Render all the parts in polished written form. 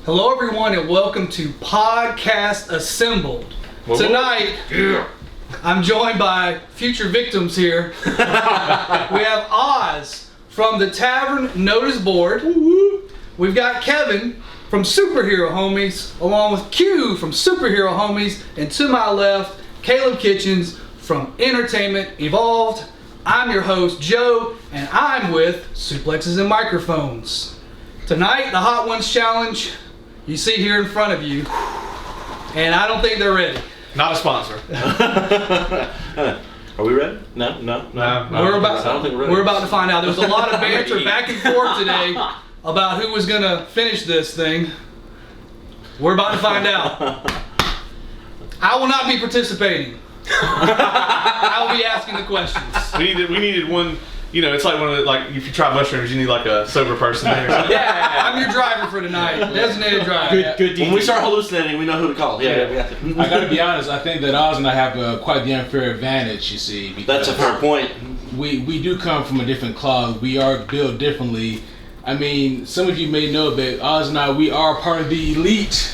Hello, everyone, and welcome to Podcast Assembled. Tonight, I'm joined by future victims here. We have Oz from the Tavern Notice Board. We've got Kevin from Superhero Homies, along with Q from Superhero Homies, and to my left, Caleb Kitchens from Entertainment Evolved. I'm your host, Joe, and I'm with Suplexes and Microphones. Tonight, the Hot Ones Challenge, you see here in front of you, and I don't think they're ready. Not a sponsor. Are we ready? No. We're about to find out. There was a lot of banter back and forth today about who was going to finish this thing. We're about to find out. I will not be participating. I will be asking the questions. We needed one. You know, it's like one of the, like if you try mushrooms, you need like a sober person there. Yeah, I'm your driver for tonight. Designated driver. Good. When we start hallucinating, we know who to call. Yeah. I gotta be honest, I think that Oz and I have quite the unfair advantage, you see. That's a fair point. We do come from a different cloth. We are built differently. I mean, some of you may know that Oz and I, we are part of the elite.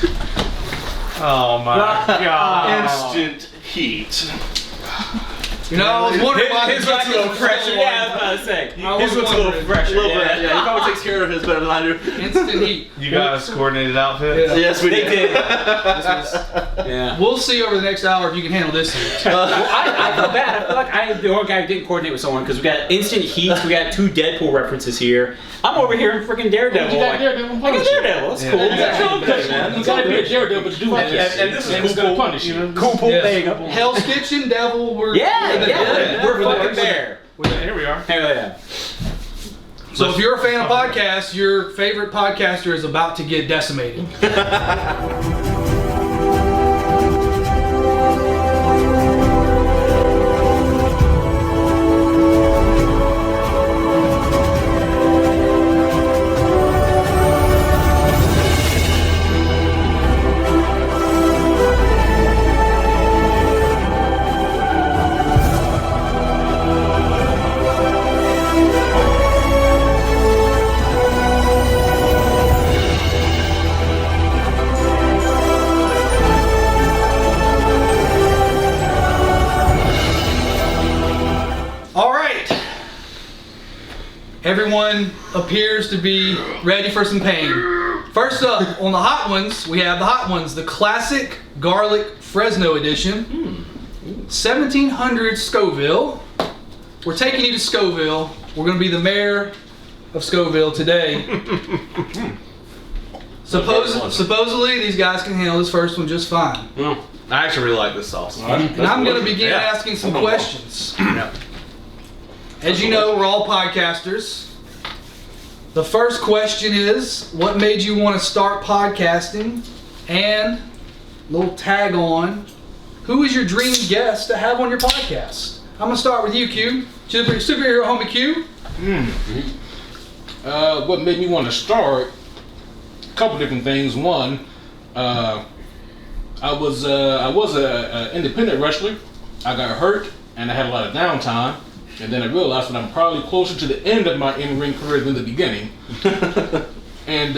Oh my God. Instant heat. You know, I was wondering why his looks a little fresher. Yeah, I was about to say. His looks a little fresher. Yeah, he probably takes care of his better than I do. Instant heat. You guys coordinated outfits? Yeah. Yes, we did. Yeah. We'll see over the next hour if you can handle this heat. I feel bad. I feel like I, the only guy, didn't coordinate with someone because we got instant heat. We got 2 Deadpool references here. I'm over here in freaking Daredevil. You got Daredevil. I got Daredevil. That's cool. You gotta be a Daredevil to do that. And this is gonna punish you. Cool. There you go. Hell's Kitchen, Devil, we're We're fucking there. Here we are. Hell yeah. So if you're a fan of podcasts, your favorite podcaster is about to get decimated. Everyone appears to be ready for some pain. First up, on the Hot Ones, we have the Hot Ones, the classic garlic Fresno edition. 1700 Scoville. We're taking you to Scoville. We're going to be the mayor of Scoville today. Supposedly, these guys can handle this first one just fine. I actually really like this sauce. And I'm going to begin asking some questions. As you know, we're all podcasters. The first question is, what made you want to start podcasting? And, little tag on, who is your dream guest to have on your podcast? I'm going to start with you, Q. Superhero Homie Q. What made me want to start? A couple different things. One, I was an independent wrestler. I got hurt, and I had a lot of downtime. And then I realized that I'm probably closer to the end of my in-ring career than the beginning. And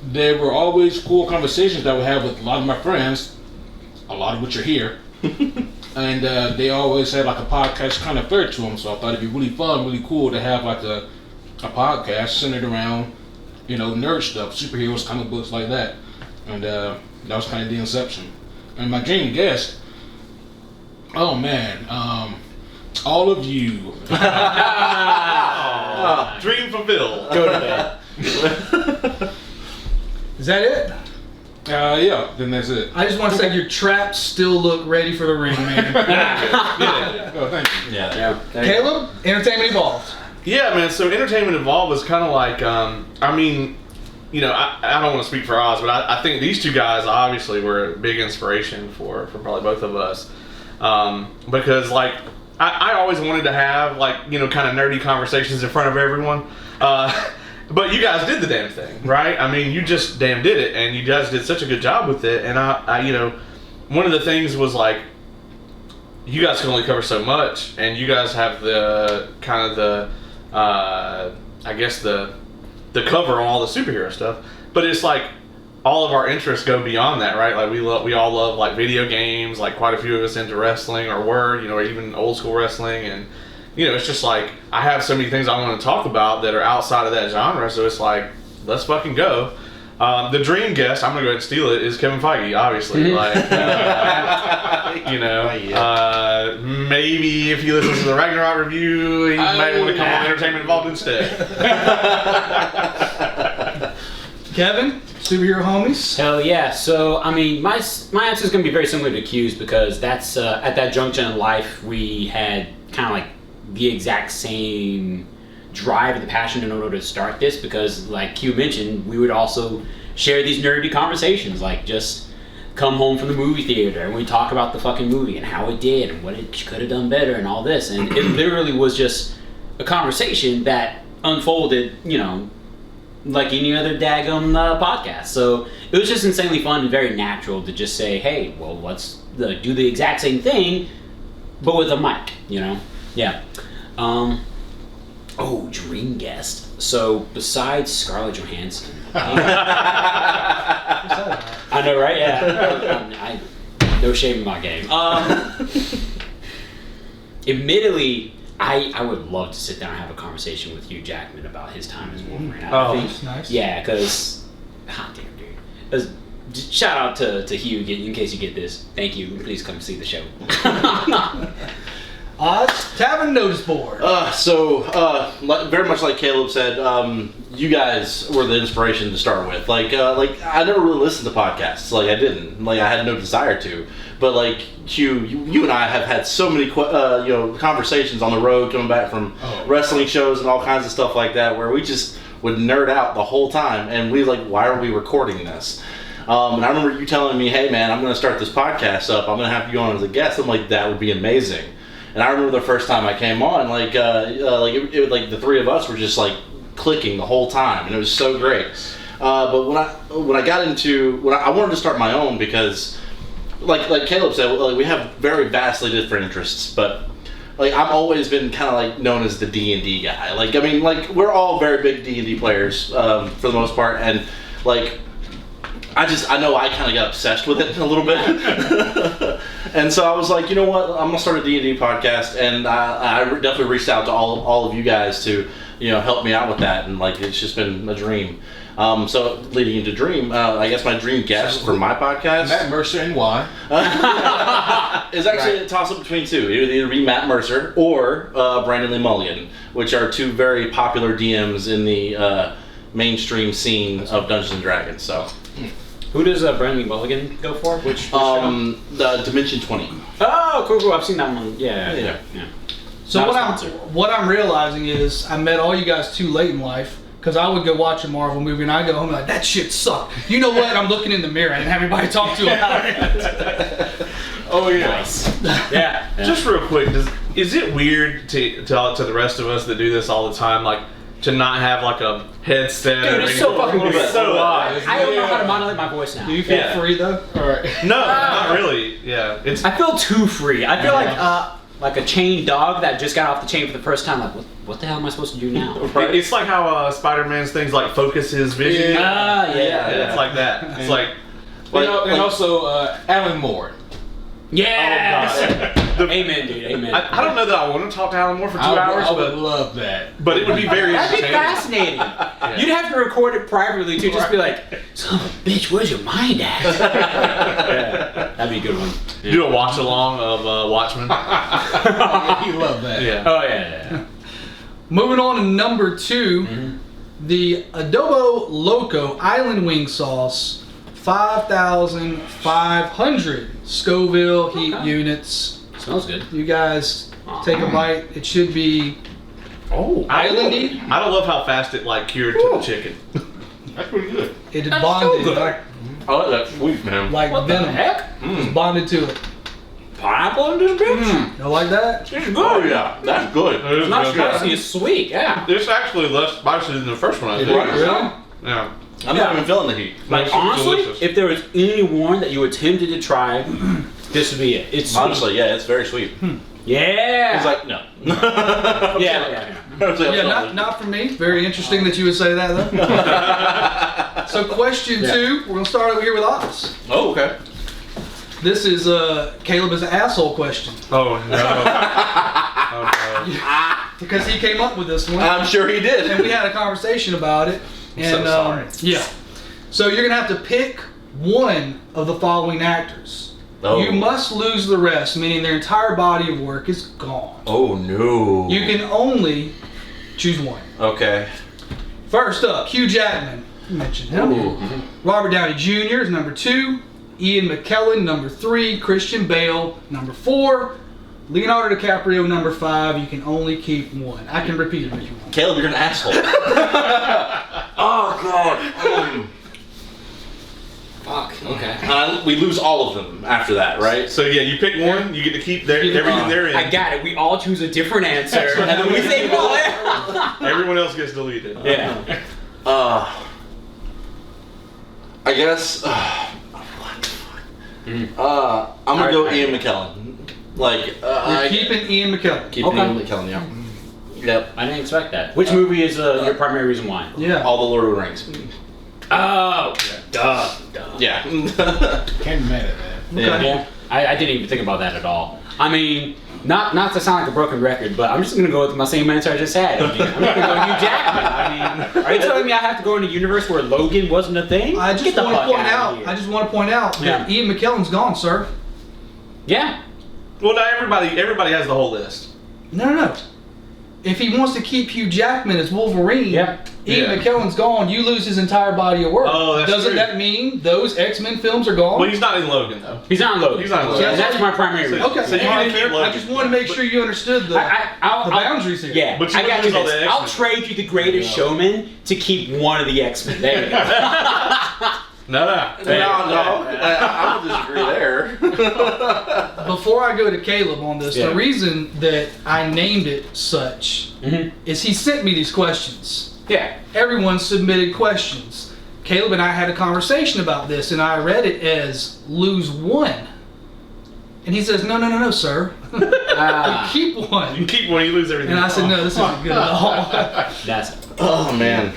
there were always cool conversations that I would have with a lot of my friends, a lot of which are here. And they always had like a podcast kind of flair to them. So I thought it'd be really fun, really cool to have like a podcast centered around, you know, nerd stuff, superheroes, comic books, like that. And that was kind of the inception. And my dream guest, oh man, all of you. Dream fulfilled. Go to bed. Is that it? Yeah, then that's it. I just want to say your traps still look ready for the ring, man. Oh, thank you. Yeah. Caleb, Entertainment Evolved. Yeah, man. So Entertainment Evolved was kind of like, I mean, you know, I don't want to speak for Oz, but I think these two guys obviously were a big inspiration for probably both of us. Because like, I always wanted to have like, you know, kind of nerdy conversations in front of everyone. But you guys did the damn thing, right? I mean, you just damn did it, and you guys did such a good job with it. And I you know, one of the things was like, you guys can only cover so much, and you guys have the kind of the, I guess the cover on all the superhero stuff. But it's like, all of our interests go beyond that, right? Like we all love like video games, like quite a few of us into wrestling or were, or even old school wrestling, and it's just like I have so many things I want to talk about that are outside of that genre, so it's like let's fucking go. The dream guest, I'm gonna go ahead and steal it, is Kevin Feige, obviously. Maybe if he listens to the Ragnarok review, he might want to come on Entertainment Involved instead. Kevin, superhero homies. Hell yeah. So, I mean, my answer is going to be very similar to Q's because that's at that junction in life we had kind of like the exact same drive and the passion in order to start this because, like Q mentioned, we would also share these nerdy conversations, like just come home from the movie theater and we talk about the fucking movie and how it did and what it could have done better and all this. And it literally was just a conversation that unfolded, like any other daggum podcast. So it was just insanely fun and very natural to just say, hey, well, let's do the exact same thing, but with a mic, Yeah. Dream guest. So besides Scarlett Johansson. I know, right? Yeah. No shame in my game. Admittedly, I would love to sit down and have a conversation with Hugh Jackman about his time as Wolverine. That's nice. Yeah, because hot damn, dude. Shout out to Hugh in case you get this. Thank you. Please come see the show. Tavern notice board. Very much like Caleb said, you guys were the inspiration to start with. Like I never really listened to podcasts. Like I didn't. Like I had no desire to. But like Hugh, you and I have had so many conversations on the road coming back from wrestling shows and all kinds of stuff like that, where we just would nerd out the whole time, and we like, why are we recording this? And I remember you telling me, hey man, I'm going to start this podcast up. I'm going to have you on as a guest. I'm like, that would be amazing. And I remember the first time I came on, the three of us were just like clicking the whole time, and it was so great. But when I got into I wanted to start my own because, like Caleb said, we have very vastly different interests. But like I've always been kind of like known as the D&D guy. We're all very big D&D players for the most part, and like. I know I kind of got obsessed with it a little bit. And so I was like, you know what, I'm going to start a D&D podcast, and I definitely reached out to all of you guys to, help me out with that, and like, it's just been a dream. So leading into dream, I guess my dream guest for my podcast. Matt Mercer and why? is actually a toss-up between two. It would either be Matt Mercer or Brandon Lee Mulligan, which are two very popular DMs in the mainstream scene of Dungeons & Dragons, so... Who does Brandon Mulligan go for? Which show? The Dimension 20. Oh, cool. I've seen that one. Yeah. So what I'm realizing is I met all you guys too late in life because I would go watch a Marvel movie and I go home and like, that shit sucked. You know what? I'm looking in the mirror and have everybody talk to about it. Oh yeah. Nice. Yeah. Just real quick, is it weird to the rest of us that do this all the time, like to not have like a headset? Dude, it's so fucking weird. It's so odd. I don't know how to modulate my voice now. Do you feel free though? All right. No, not really. Yeah, I feel too free. I feel like a chained dog that just got off the chain for the first time. Like, what the hell am I supposed to do now? Right. It's like how Spider-Man's things like focus his vision. Yeah. It's like that. It's like. And also Alan Moore. Yeah. Amen, dude. Amen. I don't know that I want to talk to Alan Moore for 2 hours. I would love that. But it would be very That'd be entertaining. fascinating. You'd have to record it privately too. Just be like, son of a bitch, where's your mind at? That'd be a good one. Yeah. Do a watch along of Watchmen. You love that. Yeah. Oh yeah. Moving on to number 2, the Adobo Loco Island Wing Sauce, 5,500 Scoville heat units. Smells good. You guys take a bite. It should be islandy. I don't love how fast it like cured to the chicken. That's pretty good. It is bonded I like that sweet, man. like What the venom. heck? It's bonded to it. Pineapple in this bitch? You like that? It's good. Oh yeah, that's good. It's not spicy, it's sweet, yeah. It's actually less spicy than the first one I did. Right. Really? Yeah. I'm not even feeling the heat. Like, It's honestly, delicious. if there was anyone that you attempted to try, this would be it. It's sweet. Honestly, yeah, it's very sweet. Yeah. He's like, no. yeah. Yeah, not for me. Very interesting that you would say that though. So question 2, we're gonna start over here with Oz. Oh, okay. This is Caleb is an asshole question Oh no. Oh because he came up with this one, I'm sure he did. and we had a conversation about it. And so sorry. yeah, so you're gonna have to pick one of the following actors. Oh. You must lose the rest, meaning their entire body of work is gone. Oh no. You can only choose one. Okay. First up, Hugh Jackman. You mentioned him. Ooh. Robert Downey Jr. is number 2. Ian McKellen, number 3. Christian Bale, number 4. Leonardo DiCaprio, number 5. You can only keep one. I can repeat it if you want. Caleb, you're an asshole. Oh god. Fuck. Okay. We lose all of them after that, right? So yeah, you pick one, you get to keep everything they're in. I got it. We all choose a different answer, and then we say well. Everyone else gets deleted. Yeah. I guess. What the fuck? I'm gonna go Ian McKellen. Like, You're keeping Ian McKellen. keep Okay. Ian McKellen, yeah. Yep. I didn't expect that. Which movie is your primary reason why? Yeah. All the Lord of the Rings. Oh, duh. Yeah. Can't be mad at that. Yeah. Yeah. I didn't even think about that at all. I mean, not to sound like a broken record, but I'm just gonna go with my same answer I just had. I mean, I'm gonna go Hugh Jackman. I mean, are you telling me I have to go in a universe where Logan wasn't a thing? I just Get the want to fuck point outta out. here. I just want to point out that Ian McKellen's gone, sir. Yeah. Well, now everybody has the whole list. No. If he wants to keep Hugh Jackman as Wolverine, Yeah. Ian Yeah. McKellen's gone. You lose his entire body of work. Oh, that's Doesn't true. that mean those X-Men films are gone? Well, he's not in Logan though. He's not in Logan. He's not in Logan. And that's my primary reason. Okay, So you all right, can keep I Logan. just want to make sure you understood the I'll boundaries here. Yeah, But you I got you lose all this. the I'll X-Men. trade you the Greatest Showman to keep one of the X-Men. There you go. No. No, I would disagree there. Before I go to Caleb on this, Yeah. the reason that I named it such Mhm. is he sent me these questions. Yeah. Everyone submitted questions. Caleb and I had a conversation about this, and I read it as lose one. And he says, no, sir. Ah, Keep You one. can keep one, you lose everything. And I said, no, this isn't good at all. that's Oh man.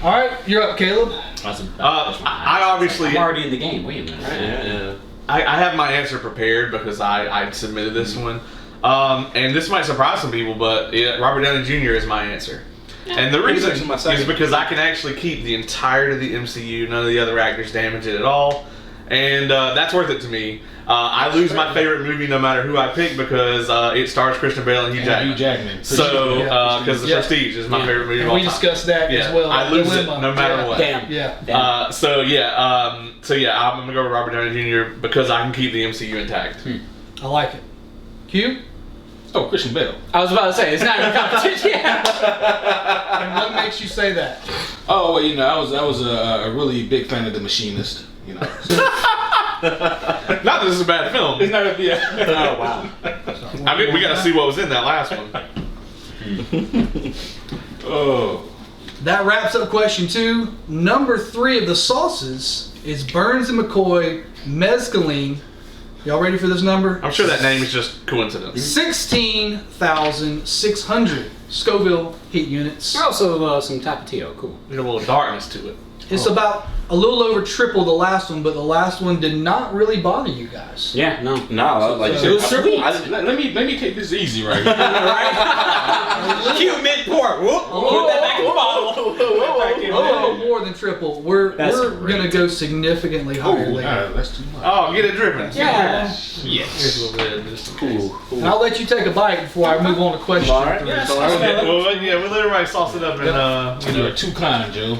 All right, you're up, Caleb. I obviously- I'm already in the game. Wait a minute. Yeah. I have my answer prepared because I submitted this one. And this might surprise some people, but Robert Downey Jr. is my answer. And the He was reason actually my is second. because I can actually keep the entirety of the MCU. None of the other actors damage it at all. And that's worth it to me. I lose my favorite movie no matter who I pick because it stars Christian Bale and Hugh Jackman. Hugh Jackman. So, because The Yeah. Prestige is my Yeah. favorite movie of And all we time. discussed that Yeah, as well. I lose it Dilemma. no matter Yeah. what. Damn. Yeah. Damn. So yeah, I'm gonna go with Robert Downey Jr. because I can keep the MCU intact. I like it. Q? Oh, Christian Bale. I was about to say it's not even competition. Yeah. And what makes you say that? Oh, well, I was a really big fan of The Machinist. Not that this is a bad film. It's not a Oh wow. I mean, we gotta see what was in that last one. Oh. That wraps up question 2. Number 3 of the sauces is Burns and McCoy Mescaline. Y'all ready for this number? I'm sure that name is just coincidence. 16,600 Scoville heat units. Also some Tapatio. Cool. There's a little darkness to it. It's about a little over triple the last one, but the last one did not really bother you guys. Yeah. No. No, like So- It was sweet. Let me take this easy right here. Cute mid pour. Whoop. Put that back in the bottle. A little more than triple. We're That's gonna great. go significantly higher Oh, later. that's too much. Oh, get it dripping. Yeah. Here's a little bit of this. And I'll let you take a bite before I move on to question All right. 3. Yes. Well, yeah, we'll let everybody sauce it up and You're too kind, Joe.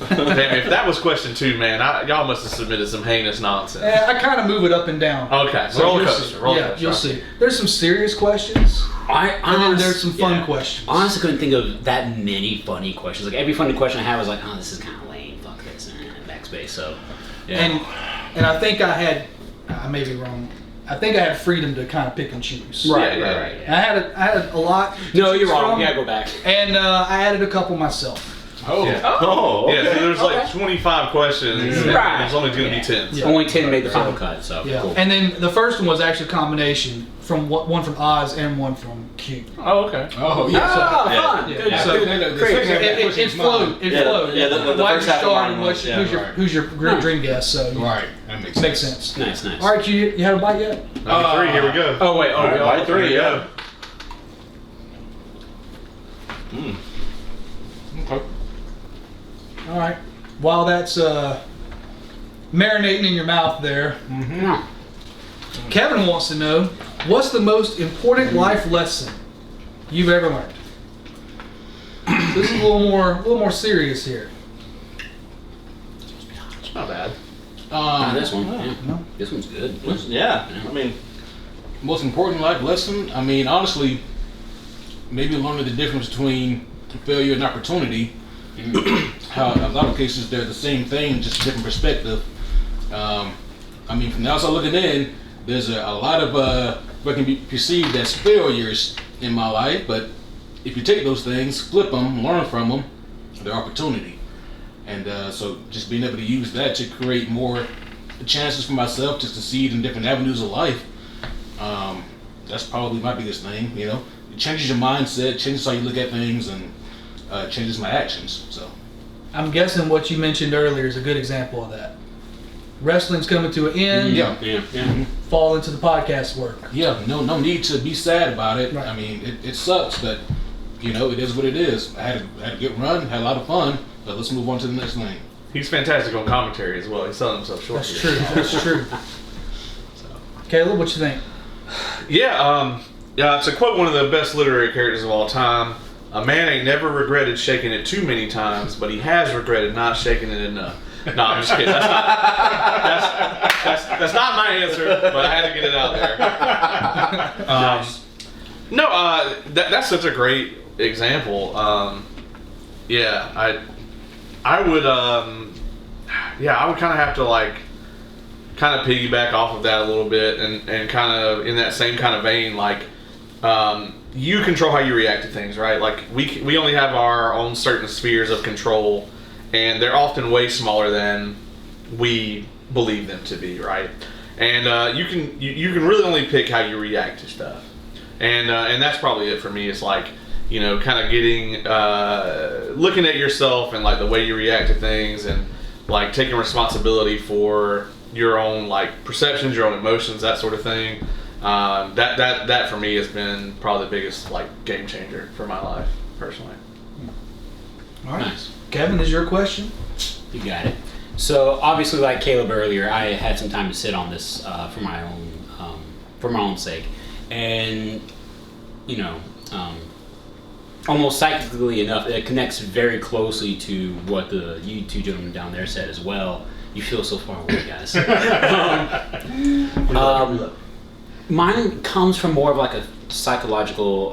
Damn, if that was question 2, man, y'all must have submitted some heinous nonsense. I kind of move it up and down. Okay, So roller you'll coaster. see. Roller Yeah, coaster. you'll see. There's some serious questions, and then there's some fun questions. Honestly, couldn't think of that many funny questions. Like every funny question I had was like, oh, this is kind of lame. Fuck this. Backspace. So. Yeah. And I think I may be wrong. I think I had freedom to kind of pick and choose. Right. Yeah, Right. I had a lot. to No, choose you're wrong. from, You gotta go back. And I added a couple myself. Oh. Yeah. Oh, okay. Yeah, so there's like Okay. 25 questions, and Right. there's only going to be 10. Yeah. Only 10 made the final cut, so Yeah. cool. And then the first one was actually a combination from one from Oz and one from Q. Oh, okay. Oh, yeah. Ah, Yeah. fun. Yeah. Good. Yeah. So, The great. second half It pushes flowed. mine. It Yeah, flowed. yeah, the Why first you half of start mine and was, yeah, who's your dream guest? So Right. That makes makes sense. sense. Nice, nice. All right, Q, you had a bite yet? Number 3, here we go. Oh, wait. Oh, All right, we all- bite 3, Here we yeah. go. Mm. Okay. All right. While that's marinating in your mouth there, Yeah. Kevin wants to know, what's the most important life lesson you've ever learned? This is a little more serious here. It's not bad. This one. Yeah. No. This one's good. Yeah, I mean, Most important life lesson? I mean, honestly, maybe learning the difference between failure and opportunity. How in a lot of cases they're the same thing, just a different perspective. I mean, from the outside looking in, there's a lot of what can be perceived as failures in my life, but if you take those things, flip them, learn from them, they're opportunity. And so just being able to use that to create more chances for myself to succeed in different avenues of life. That's probably my biggest thing, you know. It changes your mindset, changes how you look at things, and changes my actions. So I'm guessing what you mentioned earlier is a good example of that. Wrestling's coming to an end. yeah. Yeah. Fall into the podcast work. Yeah, no need to be sad about it. Right. I mean, it sucks, but you know, it is what it is. I had a good run, had a lot of fun, but let's move on to the next thing. He's fantastic on commentary as well. He's selling himself short. That's here. true. That's true. Caleb, what you think? Yeah, to quote one of the best literary characters of all time, a man ain't never regretted shaking it too many times, but he has regretted not shaking it enough. No, I'm just kidding. That's not my answer, but I had to get it out there. That's such a great example. I would kind of have to kind of piggyback off of that a little bit, and kind of in that same kind of vein, you control how you react to things, right? Like we only have our own certain spheres of control, and they're often way smaller than we believe them to be, right? And you can really only pick how you react to stuff, and that's probably it for me. It's kind of getting looking at yourself and the way you react to things, and taking responsibility for your own perceptions, your own emotions, that sort of thing. That for me has been probably the biggest game changer for my life personally. All right. Nice. Kevin, is your question? You got it. So obviously, like Caleb earlier, I had some time to sit on this for my own sake, and almost psychically enough, it connects very closely to what you two gentlemen down there said as well. You feel so far away, guys. Mine comes from more of a psychological,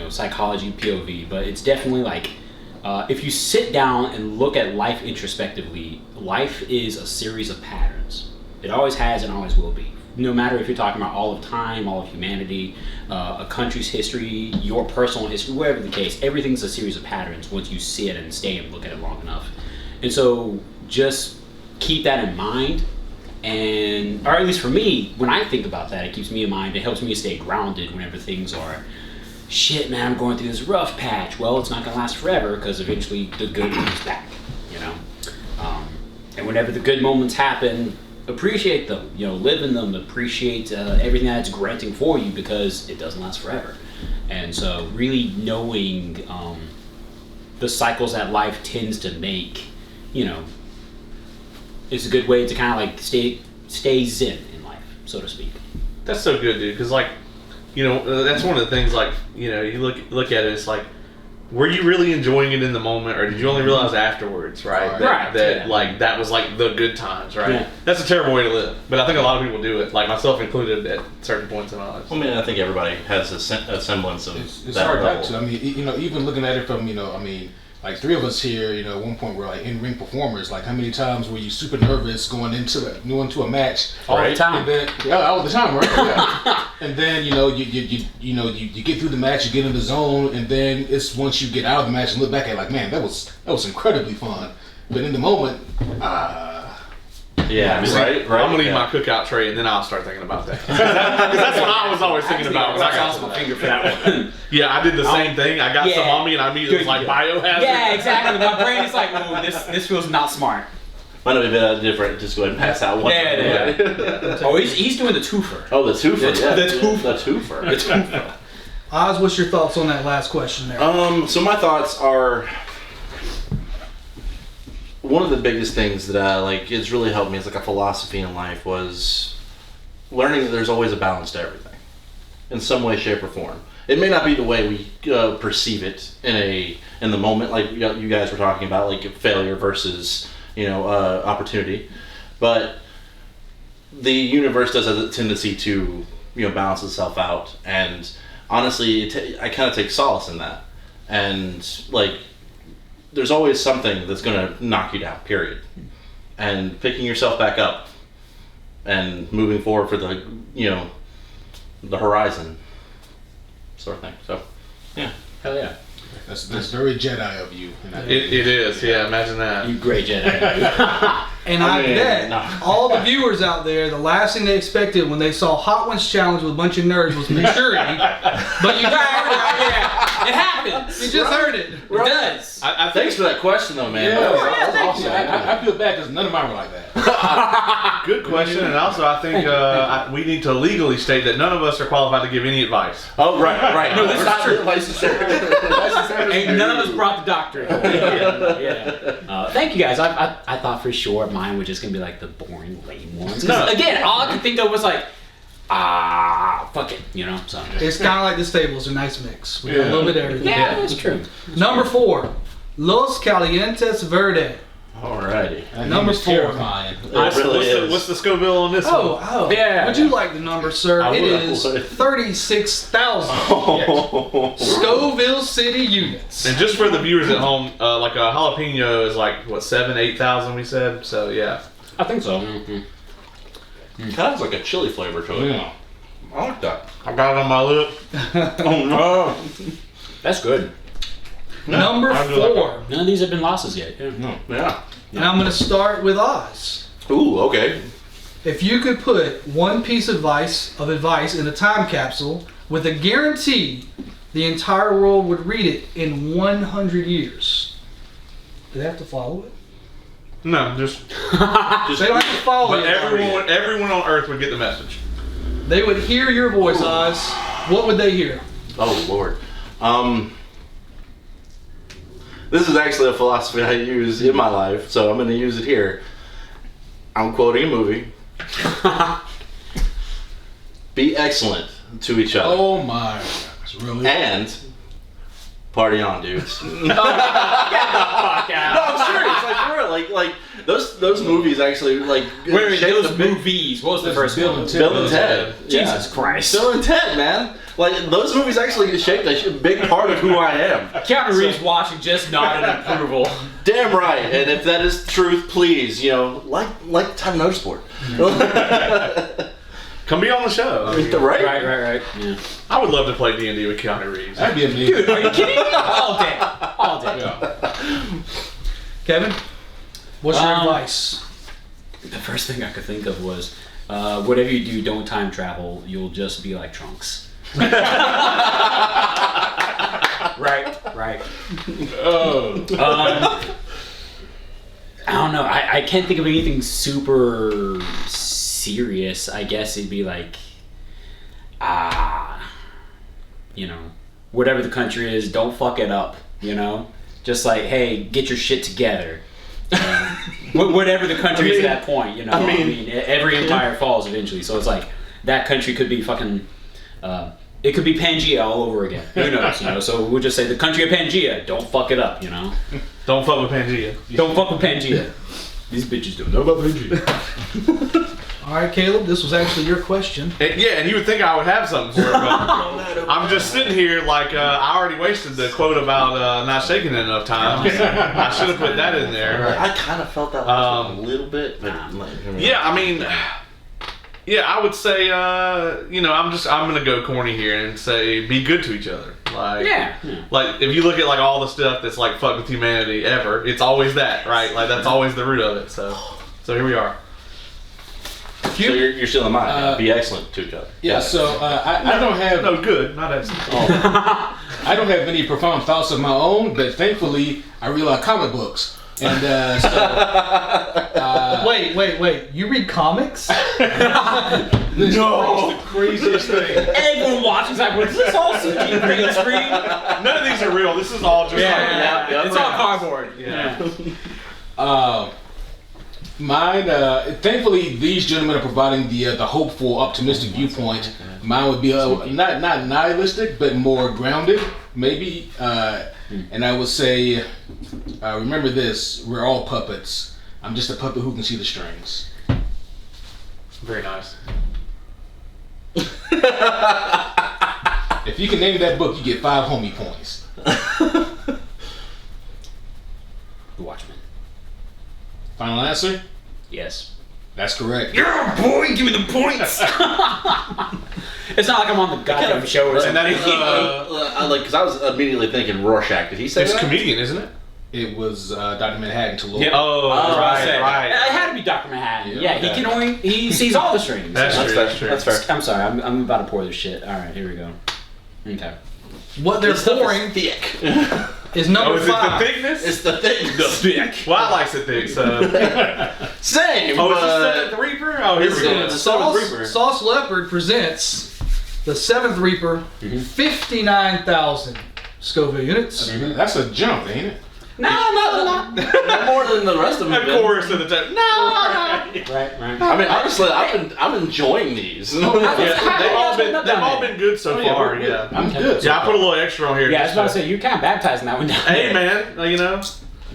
psychology POV, but it's definitely if you sit down and look at life introspectively, life is a series of patterns. It always has and always will be. No matter if you're talking about all of time, all of humanity, a country's history, your personal history, whatever the case, everything's a series of patterns once you sit and stay and look at it long enough. And so just keep that in mind. Or at least for me, when I think about that, it keeps me in mind. It helps me stay grounded whenever things are, shit, man, I'm going through this rough patch. Well, it's not going to last forever because eventually the good comes back, And whenever the good moments happen, appreciate them, live in them, appreciate everything that it's granting for you because it doesn't last forever. And so really knowing the cycles that life tends to make, it's a good way to kind of stay zen in life, so to speak. That's so good, dude. Because that's one of the things. You look at it. It's were you really enjoying it in the moment, or did you only realize afterwards, right? Right. That was the good times, right? Yeah. That's a terrible way to live, but I think a lot of people do it, myself included, at certain points in my life. I mean, I think everybody has a semblance of It's that hard level. not to. I mean, even looking at it from, like 3 of us here, you know, at one point we're like in-ring performers. Like, how many times were you super nervous going into a match? All the time. And then, all the time, right? Yeah. And then you get through the match, you get in the zone, and then it's once you get out of the match and look back at it, like, man, that was incredibly fun. But in the moment, Yeah, I mean, right. I'm gonna eat yeah. my cookout tray and then I'll start thinking about that. Because that's what I was always thinking about. When I got Cross to my that. finger for that one. Yeah, I did the same thing. I got Yeah. some on me and I immediately was like biohazard. Yeah, exactly. My brain is like, oh, this feels not smart. Might have been different. Just go ahead and pass out one. Yeah. Oh, he's doing the twofer. Oh, the twofer. Yeah, The twofer. The twofer. Oz, what's your thoughts on that last question there? So my thoughts are, one of the biggest things that like it's really helped me as like a philosophy in life was learning that there's always a balance to everything, in some way, shape, or form. It may not be the way we perceive it in the moment, like you guys were talking about, like failure versus opportunity, but the universe does have a tendency to balance itself out, and honestly, I kind of take solace in that, and like. There's always something that's going to knock you down, period. And picking yourself back up and moving forward for the horizon sort of thing. So, yeah. Hell yeah. That's very Jedi of you. It is, yeah, imagine that. You great Jedi. And I mean, bet no. all the viewers out there, the last thing they expected when they saw Hot Ones Challenge with a bunch of nerds was maturity. But you just heard it. Yeah, it happens. You just heard it. It does. I think Thanks for that question, though, man. Yeah, That was that's awesome. I feel bad because none of mine were like that. good question, and also I think we need to legally state that none of us are qualified to give any advice. Oh, right. No, this is true. Licensed. And none of us brought the doctorate. Yeah. Thank you guys. I thought for sure mine was just gonna be like the boring, lame ones. 'Cause No. again, all I could think of was like, fuck it, So It's kind of like the stables, a nice mix. We got a little bit of everything. yeah, that's true. Number 4, Los Calientes Verde. Alrighty. That Number name is 4. terrifying. It really is. What's the Scoville on this one? Oh, Yeah. Would you like the number, sir? I It would. is 36,000 Oh. Scoville City units. And just for the viewers at home, like a jalapeno is like what 7,000-8,000 we said. So yeah. I think so. Kind of has like a chili flavor to it. Yeah. I like that. I got it on my lip. Oh no. That's good. Number I do like 4. None of these have been losses yet. Yeah. Yeah. And I'm going to start with Oz. Ooh. Okay. If you could put one piece of advice in a time capsule with a guarantee the entire world would read it in 100 years, do they have to follow it? No, just. They don't have to follow But it. everyone on Earth would get the message. They would hear your voice, Oz. What would they hear? Oh Lord. This is actually a philosophy I use in my life, so I'm going to use it here. I'm quoting a movie. Be excellent to each other. Oh my gosh, really? And party on, dudes. Fuck out. No, I'm serious. Like, for real. Like those movies actually like. Wait, shaped those the big- movies. What was the That's first Bill one? and Ted. Bill and Ted. Jesus Yeah. Christ. Bill and Ted, man. Like those movies actually shaped a big part of who I am. Keanu Reeves watching just nodded approval. Damn right. And if that is truth, please, like Time Motorsport. Come be on the show. I mean, Right? Right. Yeah. I would love to play D&D with Keanu Reeves. That'd be amazing. Dude, are you kidding me? All day. All day. Yeah. Kevin, what's your Um, advice? The first thing I could think of was, whatever you do, don't time travel. You'll just be like Trunks. Right. Oh. I don't know. I can't think of anything super serious. I guess it'd be like, whatever the country is, don't fuck it up. Just like, hey, get your shit together. Whatever the country is at that point, I mean, every empire falls eventually. So it's like that country could be fucking. It could be Pangea all over again. Who knows? So we'll just say the country of Pangea. Don't fuck it up. Don't fuck with Pangea. Don't fuck with Pangea. These bitches don't know about Pangea. All right, Caleb, this was actually your question. And you would think I would have something for it, but I'm just sitting here like I already wasted the quote about not shaking it enough times. I should have put that in there. I kind of felt that last one a little bit, but Yeah, I mean, I would say, I'm gonna go corny here and say, be good to each other. Like, like if you look at like all the stuff that's like fuck with humanity ever, it's always that, right? Like that's always the root of it. So here we are. So you're still in mine. Be excellent to each other. Yeah. So I don't have good, not as. I don't have any profound thoughts of my own, but thankfully I read a lot of comic books. And Wait. You read comics? This is the craziest thing. Everyone watches like, what's this all CG green screen? None of these are real. This is all just It's all cardboard. Mine, thankfully, these gentlemen are providing the hopeful, optimistic viewpoint. Mine would be not nihilistic, but more grounded, maybe. And I would say, remember this: we're all puppets. I'm just a puppet who can see the strings. Very nice. If you can name that book, you get 5 homie points. The Watchmen. Final answer? Yes. That's correct. Yeah, boy, give me the points. It's not like I'm on the goddamn show or something. Because I was immediately thinking Rorschach. Did he say It's that? comedian, isn't it? It was Dr. Manhattan to Lord. Yeah. Oh, right. It had to be Dr. Manhattan. Yeah, Yeah, he sees all the strings. That's true. That's fair. I'm sorry, I'm about to pour this shit. All right, here we go. Okay. What they're This stuff pouring is thick. is number Is it the 5. thickness? It's the thickness. thick. Well, I like it thick, so. Same. Oh, is but this Seventh Reaper? Oh, here we go. It's a Seventh Reaper. Sauce Leopard presents the 7th Reaper, 59,000 Scoville units. That's a jump, ain't it? No. no more than the rest of them. A chorus at the time. No! Right. I mean, honestly, I'm enjoying these. Yeah, they've all been good so far. Yeah, I'm good. Yeah, I put a little extra on here. Yeah, I was just about to say, you're kind of baptizing that one down. Hey, man,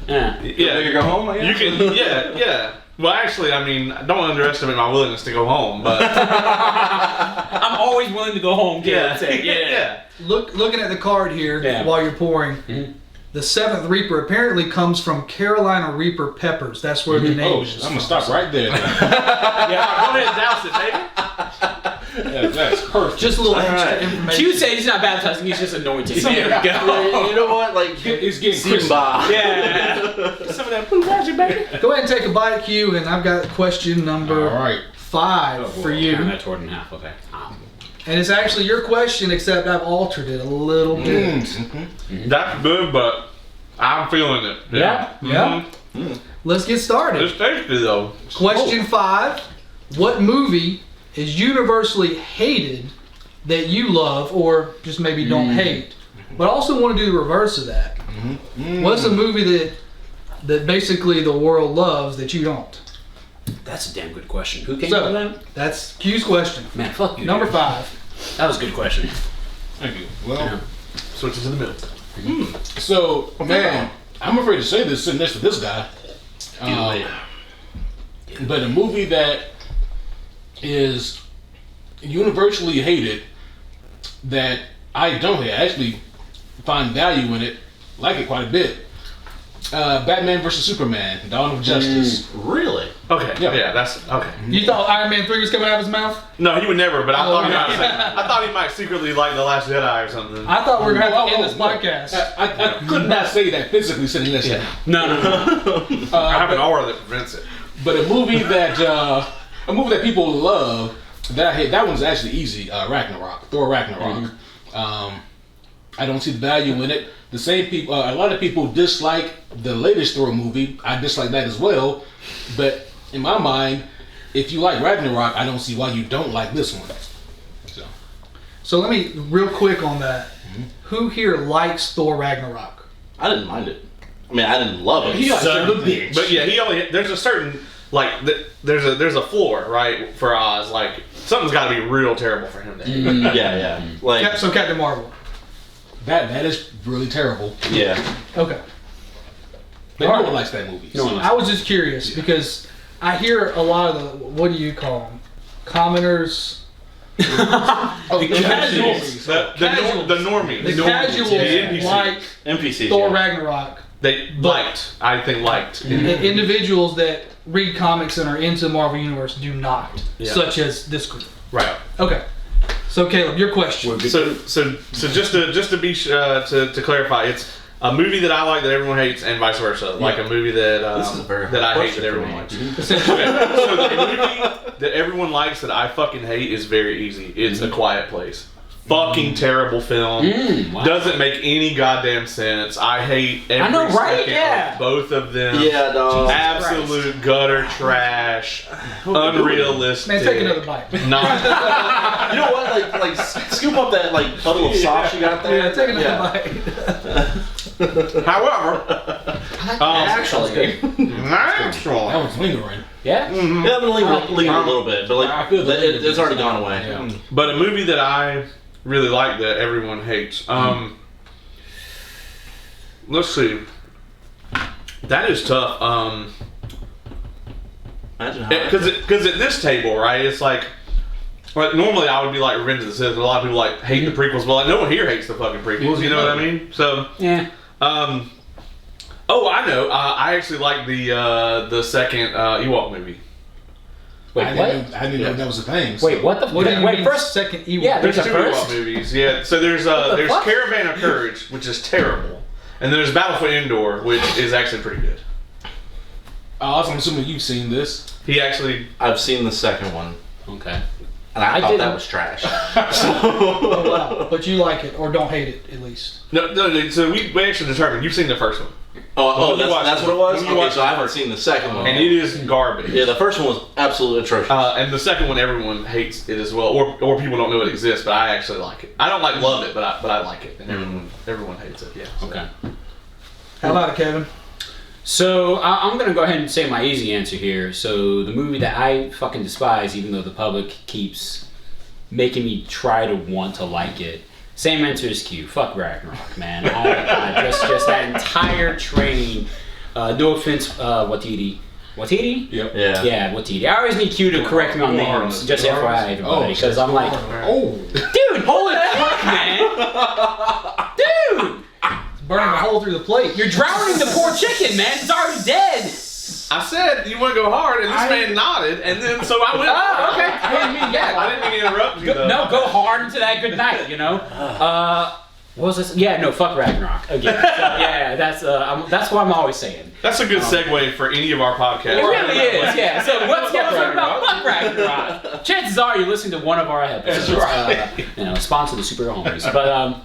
Yeah. Yeah, go home. you can. Yeah. Well, actually, I mean, don't underestimate my willingness to go home, but I'm always willing to go home. yeah. Looking at the card here while you're pouring, the 7th Reaper apparently comes from Carolina Reaper peppers. That's where the name is. I'm gonna stop right there. Yeah, go ahead and douse it, baby. That's perfect. Just a little extra information. She would say he's not baptizing, he's just anointed. There we go. You know what? Like It's getting crispy. Simba. Yeah. Some of that blue magic, baby. Go ahead and take a bite, Q, and I've got question number All right. 5 for you. I'm not torn in half. Okay. And it's actually your question, except I've altered it a little bit. That's good, but I'm feeling it. Yeah. Let's get started. It's tasty though. Question 5. What movie is universally hated that you love, or just maybe don't hate, but also want to do the reverse of that? What's a movie that basically the world loves that you don't? That's a damn good question. Who came up with that? That's Q's question. Man, fuck you. Number dude. 5. That was a good question. Thank you. Well, Switch it to the middle. so man, I'm afraid to say this sitting next to this guy. But a movie that is universally hated that I don't hate, I actually find value in it, like it quite a bit. Batman vs Superman: Dawn of Justice. Really? Okay. Yeah. Yeah, that's okay. You thought Iron Man 3 was coming out of his mouth? No, he would never. But I thought he okay. might. I thought he might secretly like the Last Jedi or something. I thought we were going to have to end this no. podcast. I could not say that physically sitting next to him. No. I have an aura that prevents it. But a movie that people love that I hate, that one's actually easy. Ragnarok, Thor Ragnarok. I don't see the value in it. The same people, a lot of people dislike the latest Thor movie. I dislike that as well. But in my mind, if you like Ragnarok, I don't see why you don't like this one. So let me, real quick on that. Who here likes Thor Ragnarok? I didn't mind it. I mean, I didn't love it. Son of a bitch. But yeah, there's a certain there's a floor, right, for Oz. Like something's got to be real terrible for him to hate. Yeah. Like, So Captain Marvel. That is really terrible. yeah. Okay. But no one likes that movie. No one likes I was just curious because I hear a lot of the, what do you call them? Commenters. Oh, casuals. The normies. The casuals NPCs. like NPCs. Thor yeah. Ragnarok. They liked. I think liked. The individuals that read comics and are into the Marvel Universe do not, Yeah. such as this group. Right. Okay. So Caleb, your question. So just to be to clarify, it's a movie that I like that everyone hates, and vice versa. Like a movie that This is a very that I hard hate that question everyone for likes. me. Essentially. Okay, so the movie that everyone likes that I fucking hate is very easy. It's A Quiet Place. Fucking terrible film. Wow. Doesn't make any goddamn sense. I hate every know, right? second Yeah. of both of them. Yeah, dog. Absolute gutter trash. Unrealistic. Man, take another bite. No. You know what? Like scoop up that like puddle of sauce you got there. Yeah, take another bite. However, Actually. That was lingering. Yeah. Yeah, I've been lingering a little bit, but like I feel the it's already gone away. Yeah. but a movie that I really like that everyone hates. Let's see. That is tough. Imagine how. Because at this table, right, it's like normally I would be like Revenge of the Sith. A lot of people like hate the prequels, but like no one here hates the fucking prequels. You know what I mean? So Yeah. Oh, I know. I actually like the second Ewok movie. Wait, I what? didn't know that was a thing. so- Wait, what the? What do you wait, mean first. second Ewok? Yeah, There's There's two a first? Ewok movies. Yeah. So there's the fuck? Caravan of Courage, which is terrible, and then there's Battle for Endor, which is actually pretty good. I'm assuming you've seen this. He actually. I've seen the second one, Okay. and I thought didn't. that was trash. Oh, wow. But you like it, or don't hate it, at least. No. So we actually determined you've seen the first one, Oh, When you watch that's it- what it was. when you Okay, watch so I it haven't first. seen the second one. and it is garbage. Yeah, the first one was absolutely atrocious. And the second one, everyone hates it as well, or people don't know it exists. But I actually like it. I don't like love it, but I like it, and everyone hates it. Yeah. So. Okay. How about it, Kevin? So I'm gonna go ahead and say my easy answer here. So the movie that I fucking despise, even though the public keeps making me try to want to like it. Same answer as Q. Fuck Ragnarok, man. I just that entire train. No offense, Watiti. Watiti? Yep. yeah. Yeah, Watiti. I always need Q to correct me on names. Just FYI, everybody, because I'm like, Oh. dude, holy fuck, man, dude. Burning a hole through the plate. You're drowning the poor chicken, man. It's already dead. I said you want to go hard, and this man nodded, and then so I went. Oh, okay. I mean, yeah. I didn't mean to interrupt you. Though. No, go hard into that good night, you know? What was this? Yeah, no, fuck Ragnarok again. So, yeah, that's what I'm always saying. That's a good segue for any of our podcasts. It really is, yeah. So let's get about fuck Ragnarok. Chances are you're listening to one of our episodes. That's right. Sponsor the super homies. But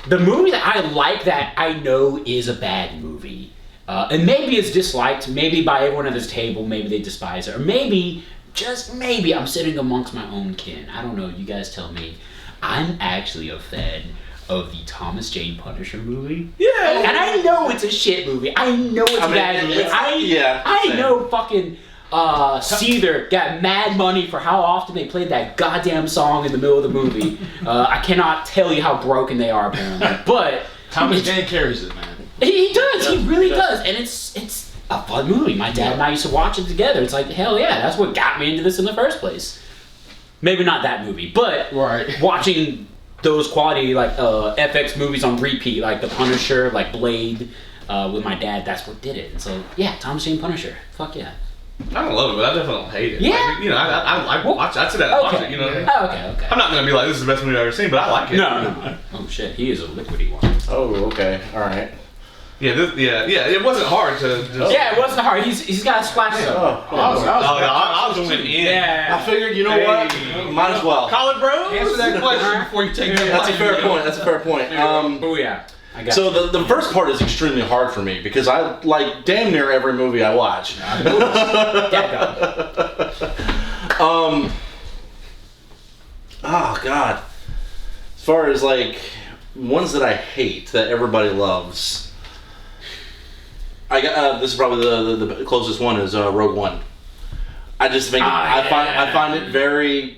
the movie that I like that I know is a bad movie, and maybe it's disliked, maybe by everyone at this table, maybe they despise it, or maybe, just maybe, I'm sitting amongst my own kin. I don't know. You guys tell me. I'm actually a fan of the Thomas Jane Punisher movie. Yeah. And I know it's a shit movie. I know it's a bad movie. I same. know fucking Seether got mad money for how often they played that goddamn song in the middle of the movie. I cannot tell you how broken they are, apparently. But Thomas Jane carries it, man. he does. He really does. And it's a fun movie. My dad and I used to watch it together. It's like, hell yeah, that's what got me into this in the first place. Maybe not that movie, but Right. watching those quality like FX movies on repeat, like The Punisher, like Blade, with my dad, that's what did it. And so yeah, Thomas Jane Punisher, fuck yeah. I don't love it, but I definitely don't hate it. Yeah. Like, you know, I watch. I sit down and watch it. You know. Oh, okay. I'm not gonna be like this is the best movie I've ever seen, but I like it. No. Oh shit, he is a liquidy one. Oh, okay. All right. Yeah. Yeah. It wasn't hard to. Just, Yeah, it wasn't hard. He's got a splash zone. I was going in. I Yeah. figured, you know what? Might as well. Call it, bro. Answer that question before you take that That's a bite. fair point. That's a fair point. Oh yeah. I got So the first part is extremely hard for me because I like damn near every movie I watch. Oh God. As far as like ones that I hate that everybody loves, I got this is probably the closest one is Rogue One. I just think I find it very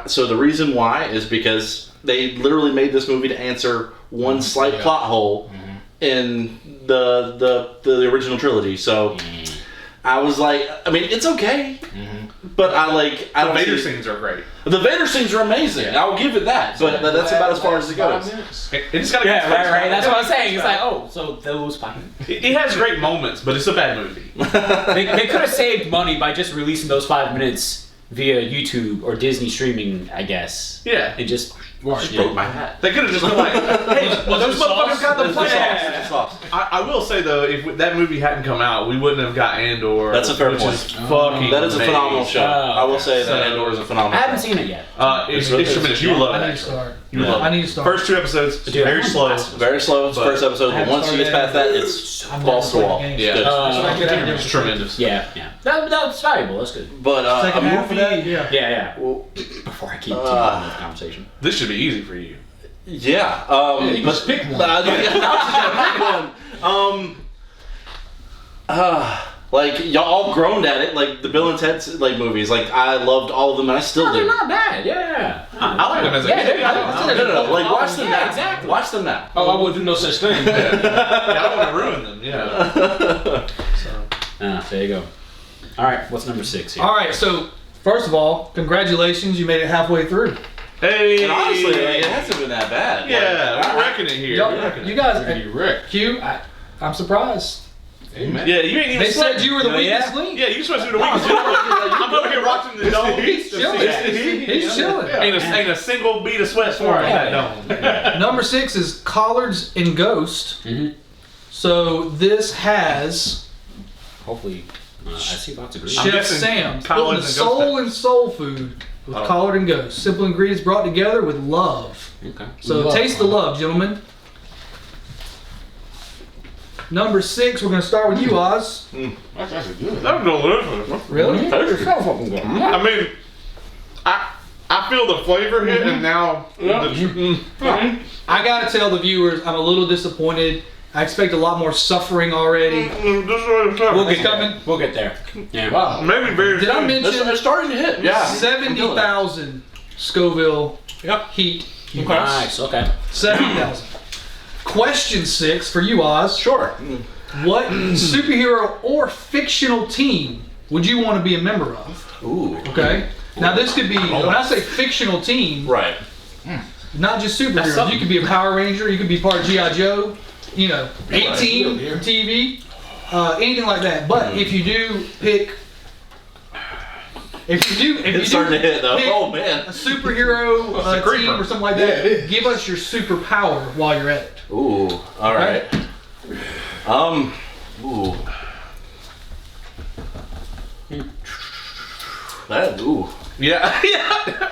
so the reason why is because they literally made this movie to answer one slight plot hole in the original trilogy. So I was like, I mean, it's okay, but I The don't Vader see- scenes are great. The Vader scenes are amazing. I'll give it that, but that's about as far as it goes. It just gotta Yeah, get right. That's what I'm saying. It's like, oh, so those five. It has great moments, but it's a bad movie. They could have saved money by just releasing those 5 minutes via YouTube or Disney streaming, I guess. Yeah. It just. Broke my hat. They could have just been like, hey, those motherfuckers got the It's the plan. sauce. It's the sauce. I will say though, if that movie hadn't come out, we wouldn't have got Andor. That's a fair which point. Is fucking That is a phenomenal amazing. show. I will say So- that Andor is a I phenomenal haven't show. seen it yet. It's tremendous. You will love I it. need to Actually. start. You will love I it. need to start. First 2 episodes, Dude, very I slow. want Very slow. It's the But- first episode, I but once you haven't get past that, started it's I've balls to never the wall. played the It's game. good. It's tremendous. Yeah. That's valuable. That's good. But Second a half of movie, that, yeah. Yeah. Well, before I keep on this conversation. This should be easy for you. yeah. you just pick one. But I was gonna pick one. Like y'all all groaned at it, like the Bill and Ted like movies. Like I loved all of them, and I still No, do. they're not bad. Yeah. I like them as a Yeah, kid. they're- I don't No. Like watch them Yeah, now. exactly. Watch them now. Oh, I wouldn't do no such thing. don't want to ruin them. Yeah. There you go. All right. What's number 6 here? All right, so first of all, congratulations, you made it halfway through. Hey. And honestly, like, it hasn't been that bad. Yeah, Like, we're wrecking it here. Y'all- We're wrecking it. you guys, You wrecked. Q, I'm surprised. Hey, man. Yeah, you ain't even. They said sweating. you were the No, weakest yeah? link. Yeah, you supposed to be the weakest. I'm over here watching the dome. He's chilling. He's chilling. Ain't a single bead of sweat for in that dome. Number 6 is Collards and Ghost. Mhm. So this has Hopefully, I see lots of green. I'm Chef guessing Sam's Collards putting the and soul Ghost. and soul food with Oh. Collard and Ghost. Simple ingredients brought together with love. Okay. So Love. taste the love, gentlemen. Number 6, we're going to start with you, Oz. That's actually good. That's delicious. Really? I mean, I feel the flavor hit, and now I got to tell the viewers, I'm a little disappointed. I expect a lot more suffering already. We'll It's get coming. there. We'll get there. Yeah. Wow. maybe very. Did I soon. mention They're starting to hit. Yeah. 70,000 Scoville Yep. heat? Nice. Okay. 70,000. Question 6 for you, Oz. Sure. What superhero or fictional team would you want to be a member of? Ooh. Okay. Now this could be, when I say fictional team, Right. not just superheroes. something. You could be a Power Ranger. You could be part of G.I. Joe. You know, 18 Here. TV, anything like that. But if you do pick, if you It's starting to hit though. pick Oh man. a superhero a creeper. team or something like Yeah, that, it is. give us your superpower while you're at it. Ooh. All right. Ooh. That. Ooh. Yeah, yeah.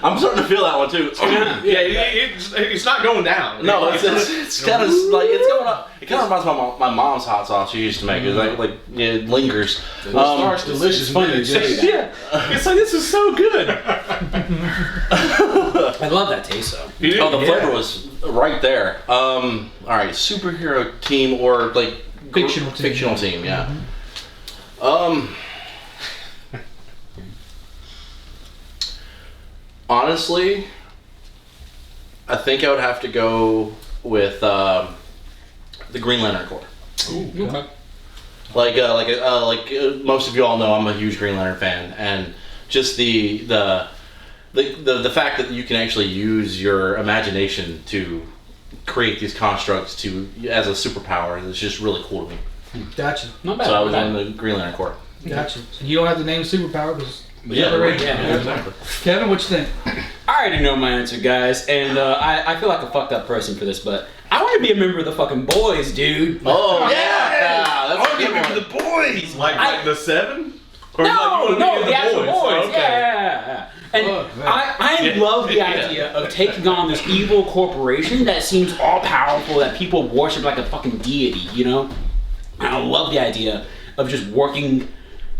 I'm starting to feel that one too. It's not going down. No, it's kind of like it's going up. It kind of reminds me of my mom's hot sauce she used to make. It's like it lingers. It starts delicious. Funny. Yeah, it's like this is so good. I love that taste though. Oh, the flavor was right there. All right, superhero team or like Fictional team. Fictional team, yeah. Honestly, I think I would have to go with the Green Lantern Corps. Okay. Like most of you all know, I'm a huge Green Lantern fan, and just the fact that you can actually use your imagination to create these constructs as a superpower is just really cool to me. Gotcha. Not bad. So I was not on bad. the Green Lantern Corps. Gotcha. So you don't have to name superpower because Yeah, right. Yeah. exactly. Kevin, what you think? I already know my answer, guys, and I feel like a fucked up person for this, but I want to be a member of the fucking boys, dude. Oh yeah, that's a good one. the boys. Like the 7? Or No, the actual boys. Okay. Yeah. And Oh, man. I love the idea of taking on this evil corporation that seems all powerful, that people worship like a fucking deity, you know? And I love the idea of just working,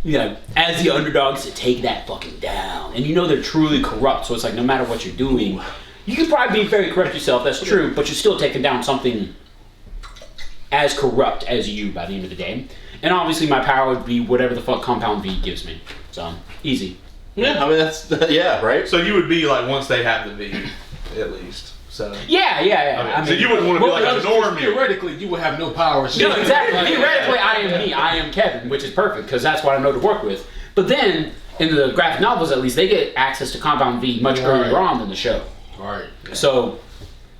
you know, as the underdogs to take that fucking down. And you know they're truly corrupt, so it's like no matter what you're doing, you can probably be very corrupt yourself, that's true, but you're still taking down something as corrupt as you by the end of the day. And obviously my power would be whatever the fuck Compound V gives me. So, easy. Yeah, I mean that's yeah, right. So you would be like once they have the V, at least. So Yeah. Okay, I so you wouldn't want to be like a Because normie. theoretically, you would have no powers. No, exactly. Theoretically, I am me. I am Kevin, which is perfect because that's what I know to work with. But then, in the graphic novels at least, they get access to Compound V much earlier on than the show. Right. So,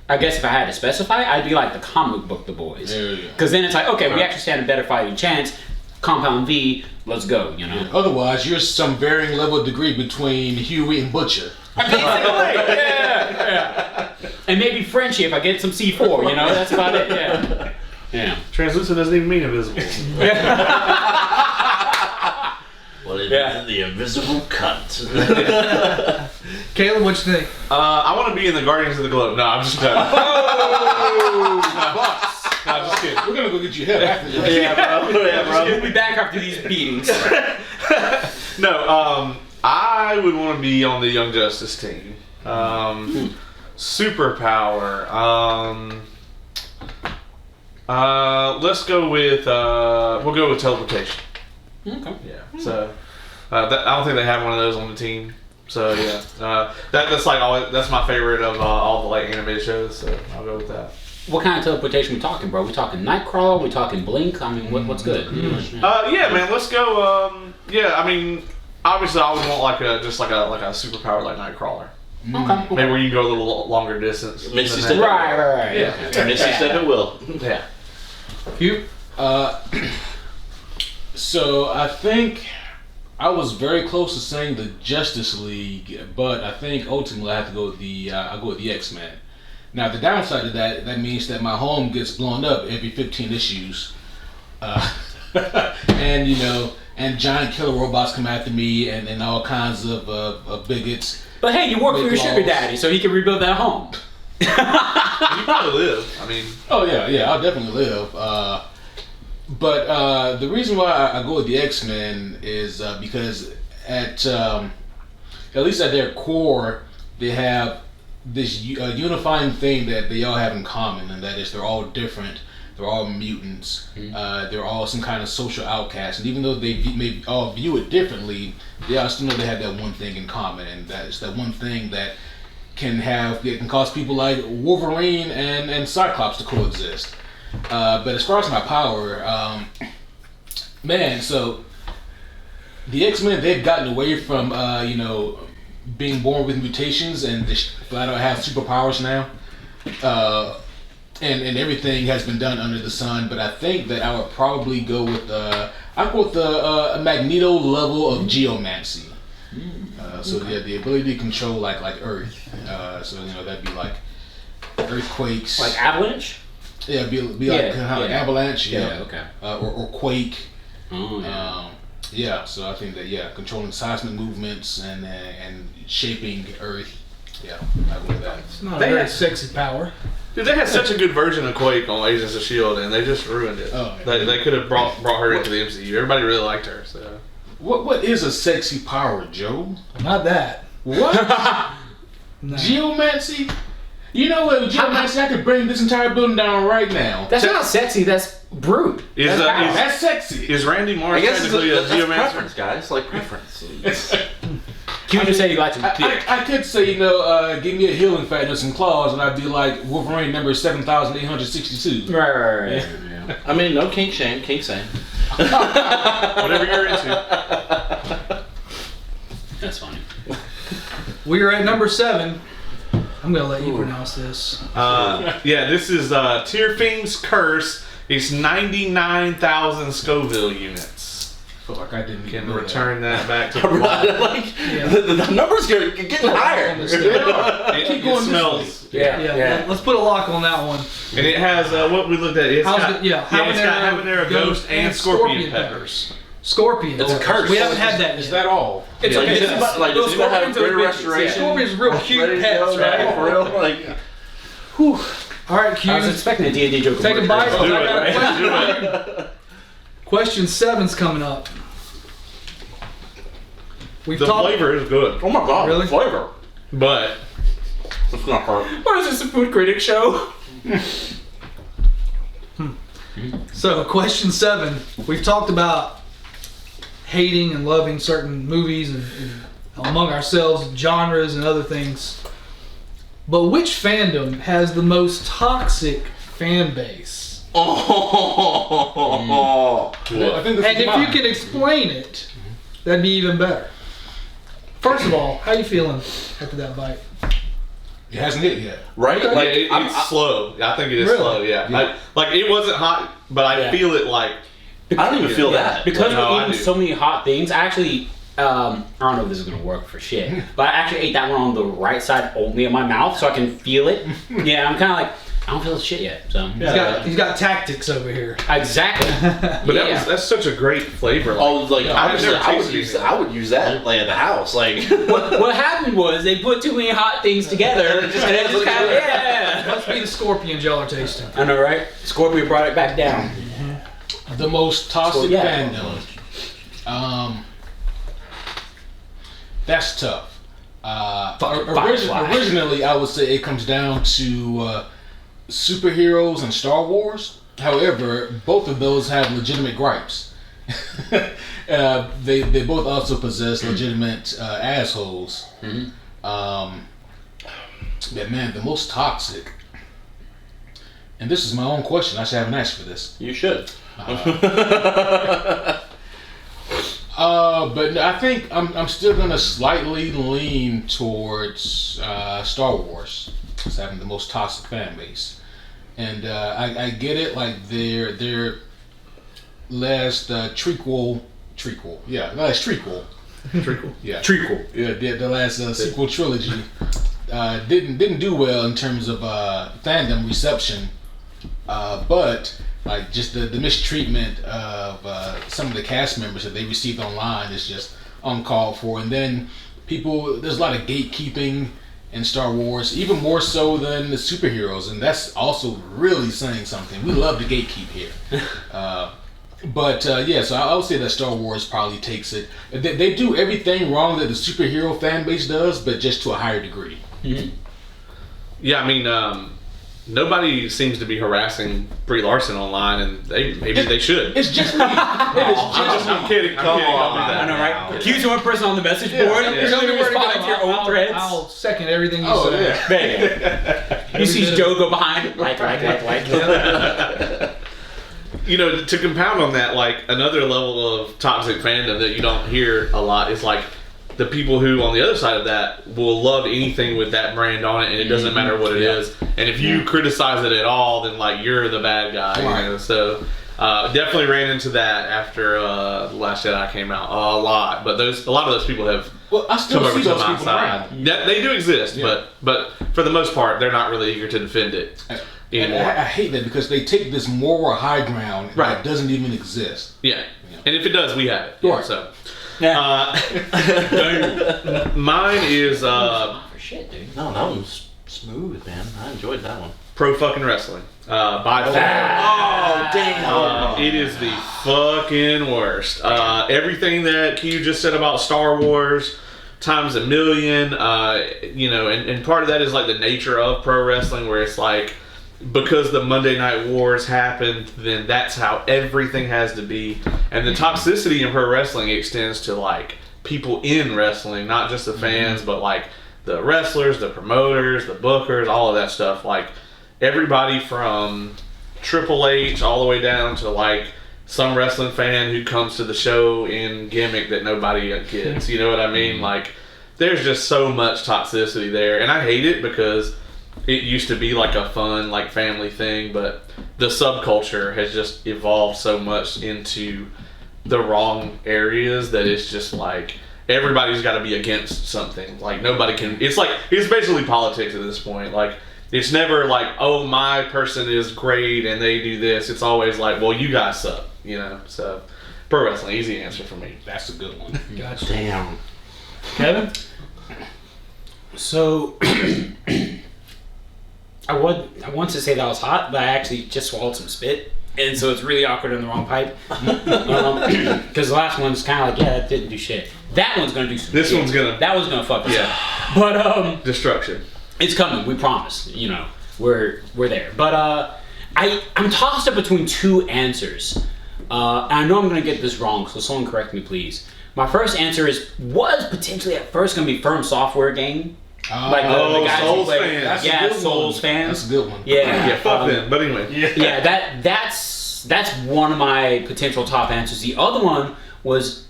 I guess if I had to specify, I'd be like the comic book The Boys. There you go. Because then it's like, okay, we actually stand a better fighting chance. Compound V, let's go, you know? Otherwise, you're some varying level of degree between Huey and Butcher. Basically, yeah. And maybe Frenchie if I get some C4, you know? That's about it, yeah. Yeah. Translucent doesn't even mean invisible. What is Yeah. the invisible cut? Caleb, what you think? I want to be in the Guardians of the Globe. No, I'm just kidding. No, I'm just kidding. We're gonna go get you help after this. We'll be back after these beatings. No, I would want to be on the Young Justice team. Superpower. Let's go with we'll go with teleportation. Okay. Yeah. So I don't think they have one of those on the team. So yeah, that's like that's my favorite of all the like animated shows. So I'll go with that. What kind of teleportation we talking, bro? We talking Nightcrawler? We talking Blink? I mean, what's good? Yeah, man. Let's go. Yeah, I mean, obviously, I would want like a superpower like Nightcrawler. Okay. Maybe where you can go a little longer distance. Misty than Step. that. Right. Yeah. Misty Step it will. Yeah. You? So I think I was very close to saying the Justice League, but I think ultimately I have to go with the I'll go with the X-Men. Now the downside of that means that my home gets blown up every 15 issues, and and giant killer robots come after me, and all kinds of bigots. But hey, you work for your Big sugar laws. daddy, so he can rebuild that home. You probably live. I mean, Oh yeah, I'll definitely live. But the reason why I go with the X-Men is because at least at their core, they have this unifying thing that they all have in common, and that is they're all different. They're all mutants. They're all some kind of social outcasts, and even though they may all view it differently, they all still know they have that one thing in common, and that is that one thing that can cause people like Wolverine and Cyclops to coexist. But as far as my power, man, so the X-Men, they've gotten away from being born with mutations and flat out have superpowers now. And everything has been done under the sun, but I think that I would probably go with a Magneto level of geomancy. So yeah, the ability to control like Earth. So that'd be like earthquakes, Like Avalanche? yeah, be like kind of like avalanche, Yeah, okay. or quake. Oh, yeah. Yeah, so I think that controlling seismic movements and shaping Earth. Yeah, I go with that. It's not a They very have- sexy power. dude, they had such a good version of Quake on Agents of S.H.I.E.L.D. and they just ruined it. Oh, yeah. They could have brought her into the MCU. Everybody really liked her. So What is a sexy power, Joe? Not that. What? No. Geomancy? You know what? Geomancy, I could bring this entire building down right now. That's not sexy, that's brute. Is, That's uh, power. is- That's sexy. is Randy I Morris guess technically a that's geomancer? preference, guys. Like preference. Can you just say you like to dick? I could say, give me a healing factor and some claws, and I'd be like Wolverine number 7,862. Right. Yeah. I mean, no kink shame, kink same. Whatever you're into. That's funny. We are at number 7. I'm gonna let you pronounce this. Yeah, this is Tyrfing's Curse. It's 99,000 Scoville units. Fuck, I didn't Can know that. return that back to Like the numbers are getting higher. It Keep going this smells. Yeah. Let's put a lock on that one. And it has what we looked at. It's got, it's got habanero, ghost, and scorpion peppers. Scorpion. It's a curse. We haven't had that Is yet. that all? It's Like, okay. does anybody have Scorpions are greater bitches, restoration? Scorpion's real cute Ready to pets, go, right? For real? Like, All right, Q. I was expecting a D&D joke. Take a bite. Do I got a it. question. Do it. Question 7's coming up. We've The talked. flavor is good, oh my god, Really? flavor. but It's not hurt. What is this, a food critic show? So, question 7. We've talked about hating and loving certain movies and among ourselves, genres and other things. but which fandom has the most toxic fan base? Oh. I think this And is if mine. you can explain it, that'd be even better. First of all, how you feeling after that bite? It hasn't hit yet. Right? Okay. Like, It's slow. I think it is Really? slow. Yeah. Yeah. Like it wasn't hot, but I Yeah. feel it like. I don't even feel that. Because No, we're I eating do. so many hot things, I actually, I don't know if this is gonna work for shit, but I actually ate that one on the right side only of my mouth, so I can feel it. Yeah, I'm kind of like, I don't feel the shit yet. So He's got tactics over here. exactly. But Yeah. that's such a great flavor. Like, Oh, like I've honestly, never I would tasted use anything. I would use that like at the house. Like What happened was they put too many hot things together, and it just kind of yeah. Must be the scorpions y'all are tasting. I know, right? Scorpion brought it back down. The most toxic Yeah. fandom. That's tough. Firefly. Originally, I would say it comes down to superheroes and Star Wars. However, both of those have legitimate gripes. They both also possess legitimate assholes. But man, the most toxic. And this is my own question. I should have an answer for this. you should. But I think I'm still gonna slightly lean towards Star Wars as having the most toxic fan base, and I get it. Like their last trequel, last trequel, yeah, Treacle. yeah, the last sequel trilogy didn't do well in terms of fandom reception, but like just the mistreatment of some of the cast members that they received online is just uncalled for. And then there's a lot of gatekeeping in Star Wars, even more so than the superheroes, and that's also really saying something. We love to gatekeep here. But so I would say that Star Wars probably takes it. They do everything wrong that the superhero fan base does, but just to a higher degree. Yeah, I mean, nobody seems to be harassing Brie Larson online, and maybe they should. It's just me. It is just me. I'm kidding. I'm kidding. Don't do I that. know, right? Accuse one person on the message board. yeah. You're going to respond to your own threads. I'll second everything you Oh, say. yeah. Bang. You see Joe go behind, like. You know, to compound on that, like another level of toxic fandom that you don't hear a lot is like the people who on the other side of that will love anything with that brand on it, and it doesn't matter what it is. And if you criticize it at all, then like you're the bad guy. Right. You know? So definitely ran into that after The Last Jedi came out a lot. But a lot of those people have Well, I still come over see to those my people side. around. Yeah, they do exist, Yeah. but for the most part, they're not really eager to defend it And anymore. I hate that because they take this moral high ground Right. that doesn't even exist. Yeah. And if it does, we have it. Right. So Yeah. mine is For shit, dude. No, that one's smooth, man. I enjoyed that one. pro fucking wrestling. By far. Oh damn! It is the fucking worst. Everything that Q just said about Star Wars times a million, and part of that is like the nature of pro wrestling, where it's like, because the Monday Night Wars happened, then that's how everything has to be. And the toxicity in pro wrestling extends to like people in wrestling, not just the fans, but like the wrestlers, the promoters, the bookers, all of that stuff. Like everybody from Triple H all the way down to like some wrestling fan who comes to the show in gimmick that nobody gets. You know what I mean? Like there's just so much toxicity there, and I hate it because it used to be like a fun, like family thing, but the subculture has just evolved so much into the wrong areas that it's just like everybody's got to be against something. Like nobody can. It's basically politics at this point. Like it's never like, oh, my person is great and they do this. It's always like, well, you guys suck. You know. So pro wrestling, easy answer for me. That's a good one. Gotcha. Damn. Kevin? So, I want to say that was hot, but I actually just swallowed some spit, and so it's really awkward in the wrong pipe. Because the last one's kind of like, yeah, that didn't do shit. That one's gonna do some This shit. one's gonna- That one's gonna fuck us Yeah. up. But Destruction. it's coming. We promise. You know, we're there. But I'm tossed up between two answers. And I know I'm gonna get this wrong, so someone correct me, please. My first answer was potentially at first gonna be Firm Software game. Like the guys who Souls play. fans. That's a Yeah, good Souls one. fans. That's a good one. Yeah, Yeah, fuck them. But anyway. Yeah, that's one of my potential top answers. The other one was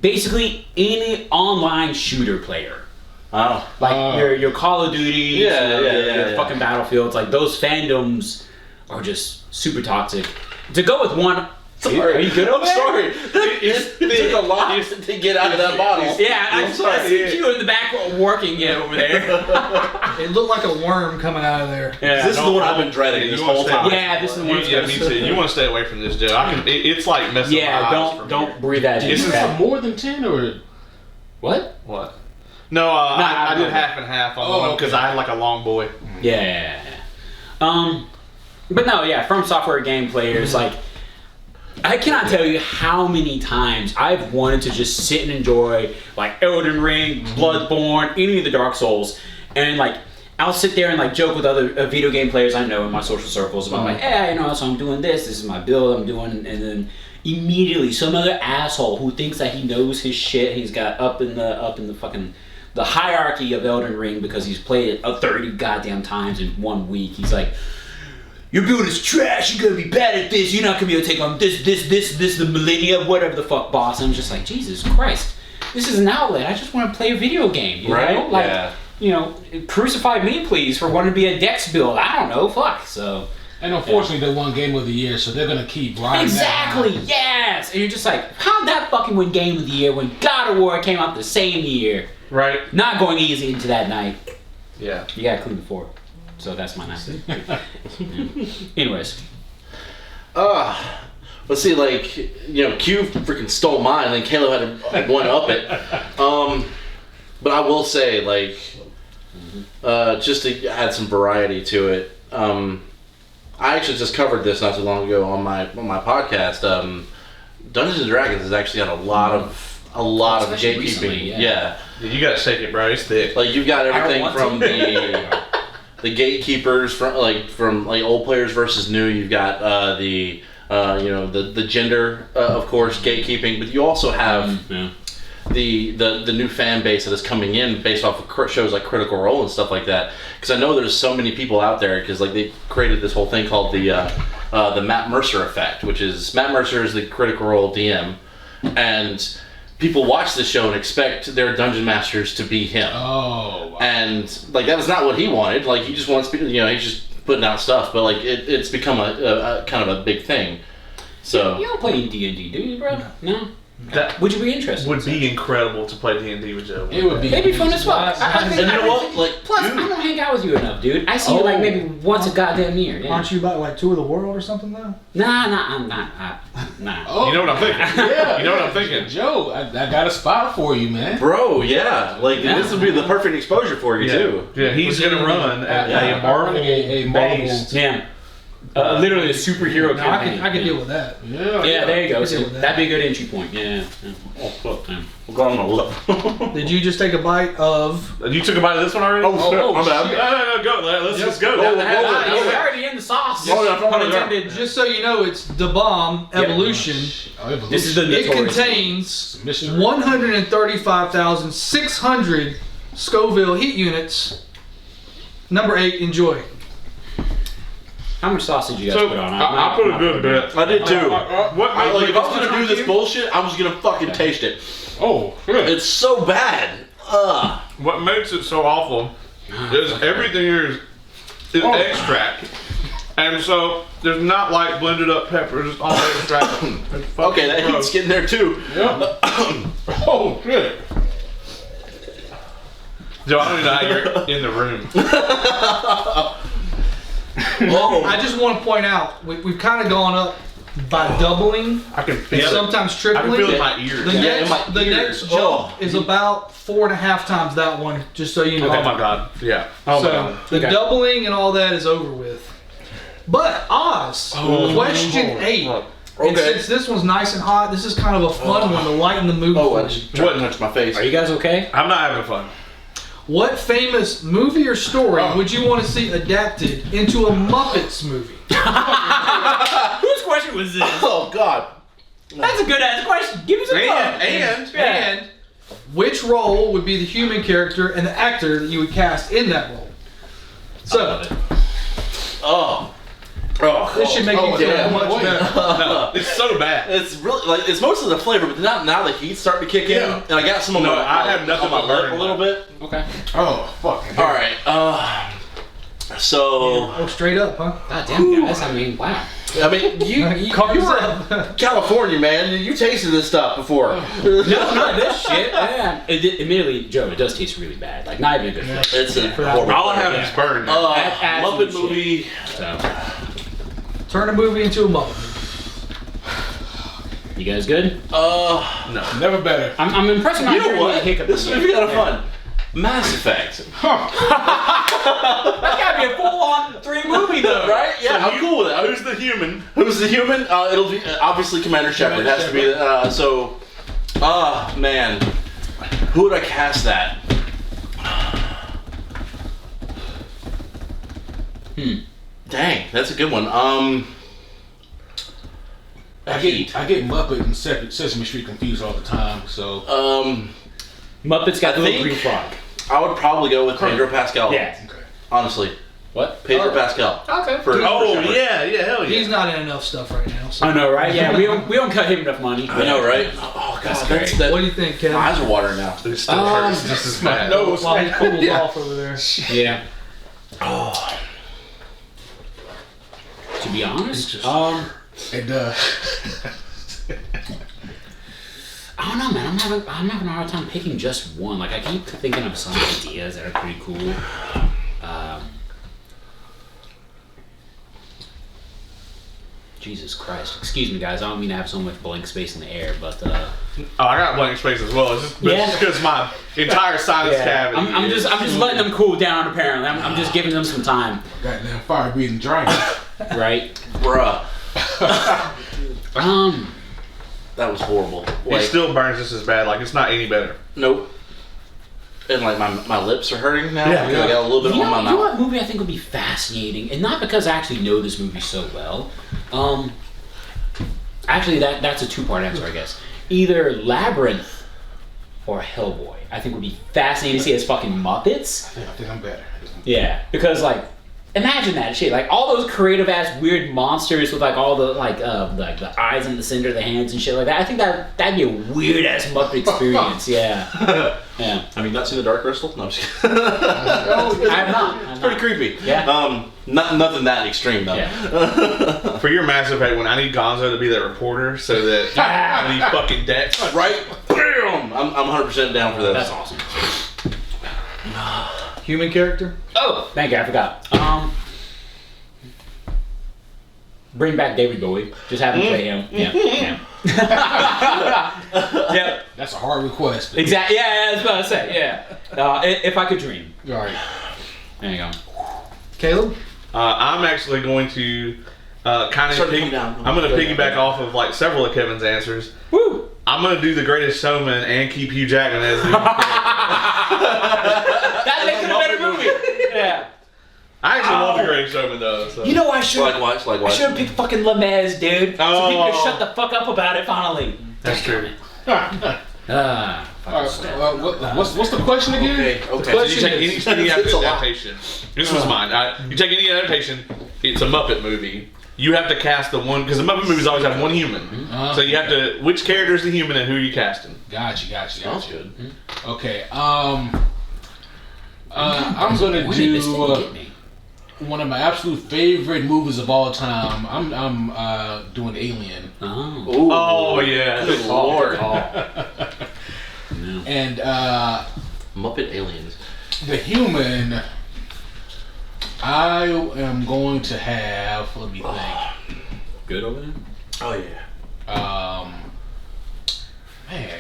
basically any online shooter player. Oh. Like your Call of Duty, your fucking Battlefields, like those fandoms are just super toxic. To go with one, are you good? I'm sorry. It took a lot to get out of that bottle. Yeah, I sorry. see you in the back working it over there. It looked like a worm coming out of there. Yeah, This is the one I've been dreading this whole time. yeah, this is the one. Yeah, me too. You want to stay away from this, Joe. It's like messing Yeah, my eyes from don't here. breathe that in. Is it more than 10 or? What? What? No, I did half and half on one because I had like a long boy. Yeah. But no, yeah, From Software game players, like, I cannot tell you how many times I've wanted to just sit and enjoy, like, Elden Ring, Bloodborne, any of the Dark Souls, and, like, I'll sit there and, like, joke with other video game players I know in my social circles about, like, hey, you know, so I'm doing this is my build I'm doing, and then immediately some other asshole who thinks that he knows his shit, he's got up in the fucking the hierarchy of Elden Ring because he's played it 30 goddamn times in 1 week. He's like, your build is trash, you're gonna be bad at this, you're not gonna be able to take on this, the millennia, whatever the fuck, boss. And I'm just like, Jesus Christ, this is an outlet. I just want to play a video game, you know? Like, you know, crucify me, please, for wanting to be a Dex build. I don't know, fuck, so. And unfortunately, they won Game of the Year, so they're gonna keep riding. Exactly, yes! And you're just like, how'd that fucking win Game of the Year when God of War came out the same year? Right. Not going easy into that night. Yeah. You gotta clean the floor. So that's my night. Anyways. Let's see, like, you know, Q freaking stole mine, and then Caleb had to one up it. But I will say, like, just to add some variety to it, I actually just covered this not too long ago on my podcast. Dungeons and Dragons has actually had a lot of Especially gatekeeping. recently, Yeah. You gotta shake it, bro. It's thick. Like you've got everything want from to. the gatekeepers from old players versus new. You've got the gender of course gatekeeping, but you also have the new fan base that is coming in based off of shows like Critical Role and stuff like that. Because I know there's so many people out there because like they created this whole thing called the Matt Mercer effect, which is Matt Mercer is the Critical Role DM, and people watch this show and expect their dungeon masters to be him. Oh, wow. And like that was not what he wanted. Like he just wants, he's just putting out stuff. But like it's become a kind of a big thing. So You don't play D&D, do you, bro? No? That Would you be interested? would be incredible to play D&D with Joe. It would be. It'd be fun as fuck. I think and you know what? Like Plus, I don't hang out with you enough, dude. I see you like maybe once a goddamn year. Yeah. Aren't you about like Tour of the World or something though? Nah, I'm not. Nah. Oh, You know what I'm thinking? Yeah, You know what I'm thinking? Joe, I got a spot for you, man. bro, yeah. Like this would be the perfect exposure for you too. Yeah, he's gonna run Yeah. a Marvel A Marvel- based. Yeah. Literally a superhero No, campaign. I can deal with that. Yeah. Yeah, there you go. I can So deal with that. that'd be a good entry point. Yeah. Oh, fuck. Yeah. We're going on a look. Did you just take a bite of? You took a bite of this one already? my bad. No, go. Let's just go. Down the Oh, hatch. oh, You're already in the sauce. Oh, yeah, Pun yeah. intended. Just so you know, it's Da Bomb Evolution. Oh, Evolution. This is the It notorious. contains mystery. 135,600 Scoville heat units. Number 8, enjoy. How much sauce did you guys So put on? I put a good bit. I did too. What? Like if I was gonna do this bullshit, I was gonna fucking taste it. Oh, good. It's so bad. What makes it so awful is everything here is extract. And so there's not like blended up peppers, it's all extract. It's fucking Okay, that gross. heat's getting there too. Yeah. Oh, good. Joe, I don't even know how you're in the room. I just want to point out, we've kind of gone up by doubling I can and feel it. sometimes I tripling. can feel it in my ears. The Yeah, in my next ears. jump Oh. is about 4.5 times that one, just so you know. Oh my god. Yeah. Oh my So god. the Okay. doubling and all that is over with. But Oz, question 8. And Okay. since this one's nice and hot, this is kind of a fun one to lighten the mood. Oh, for I you. just tried to touch my face. Are you guys okay? I'm not having fun. What famous movie or story would you want to see adapted into a Muppets movie? Whose question was this? Oh God. That's a good ass question. Give me some thought. And And which role would be the human character and the actor that you would cast in that role? So, this should make you feel yeah. much better. No, it's so bad. It's really like it's mostly the flavor, but now the heat's starting to kick in, Yeah. and I got some of No, my I have nothing on my but lip a burn little bit. Okay. Oh, fuck. All right. So Oh, straight up, huh? God damn, guys. I mean, wow. I mean, you Cards were up. in California, man. You tasted this stuff before. No, this shit. Yeah. Admittedly, Joe, it does taste really bad. Like, not even a good flavor. It's a that. horrible. All I flavor. have is burn. Add some Muppet shit. movie. So, Turn a movie into a Muppet. you guys good? No. Never better. I'm impressed with You not know hearing what? any hiccup. This in would here. be kind of fun. Mass Effect. That's gotta be a full-on 3 movie, though. Right? Yeah, I'm cool with it. Who's the human? Who's the human? It'll be obviously Commander Shepard. Has to be. Man, who would I cast that? Dang, that's a good one. I get Muppet and Sesame Street confused all the time. So Muppets got I the little think- green frog. I would probably go with Pedro Pascal. Yeah. Honestly, What? Pedro Pascal. Okay. For Oh Shepard. yeah, hell yeah. He's not in enough stuff right now. So. I know, right? Yeah, we don't cut him enough money. I know, right? Oh god, great. that. What do you think, Kevin? My eyes are watering now. It still hurts just as bad. no, While he cools off over there. Yeah. Oh, To be honest, and I don't know, man. I'm having a hard time picking just one. Like, I keep thinking of some ideas that are pretty cool. Jesus Christ. Excuse me, guys. I don't mean to have so much blank space in the air, but Oh, I got blank space as well. It's Yeah. just because my entire sinus cavity. I'm just letting them cool down. Apparently, I'm just giving them some time, goddamn fire breathing giant. right? bruh, Um, that was horrible. It Like, still burns just as bad. Like it's not any better. nope. And like my lips are hurting now. Yeah, because I got a little bit you on my know mouth. what movie I think would be fascinating, and not because I actually know this movie so well. Actually, that's a 2-part answer, I guess. Either Labyrinth or Hellboy. I think would be fascinating to see as fucking Muppets. I think I'm better. Yeah, because like, imagine that shit. Like all those creative ass weird monsters with like all the like the eyes in the center of the hands and shit like that. I think that'd be a weird ass Muppet experience. Yeah, yeah. Have you not seen The Dark Crystal? No, I'm just kidding. I'm not. It's pretty creepy. Yeah. Nothing that extreme though. Yeah. For your Mass Effect one, I need Gonzo to be that reporter so that I need fucking decks. Right? Bam! I'm 100% down for this. That's awesome. Human character? Oh, thank you. I forgot. Bring back David Bowie. Just have him play him. Yeah. Yeah. That's a hard request. Exactly. Yeah, I was about to say. Yeah. If I could dream. All right. There you go. Caleb? I'm actually going to kind of Start to come down. I'm going to piggyback off of like several of Kevin's answers. Woo! I'm going to do The Greatest Showman and keep Hugh Jackman as the. That makes it a better movie. Yeah. I actually love The Greatest Showman though. So. You know I should. Likewise. I should have picked fucking Lemez, dude. So Oh. people could shut the fuck up about it finally. That's true. What's the question again? Okay. So you take any It's a lot. adaptation. This was mine. You take any adaptation. It's a Muppet movie. You have to cast the one because the Muppet movies always have one human. So you have to. Which character is the human and who are you casting? Gotcha. Sounds good. Okay. I'm gonna When did this thing do get me? one of my absolute favorite movies of all time. I'm doing Alien, Oh. Ooh. Oh yeah. Good lord. and Muppet Aliens. the human. I am going to have. Let me think. Good over there? Oh yeah. Man.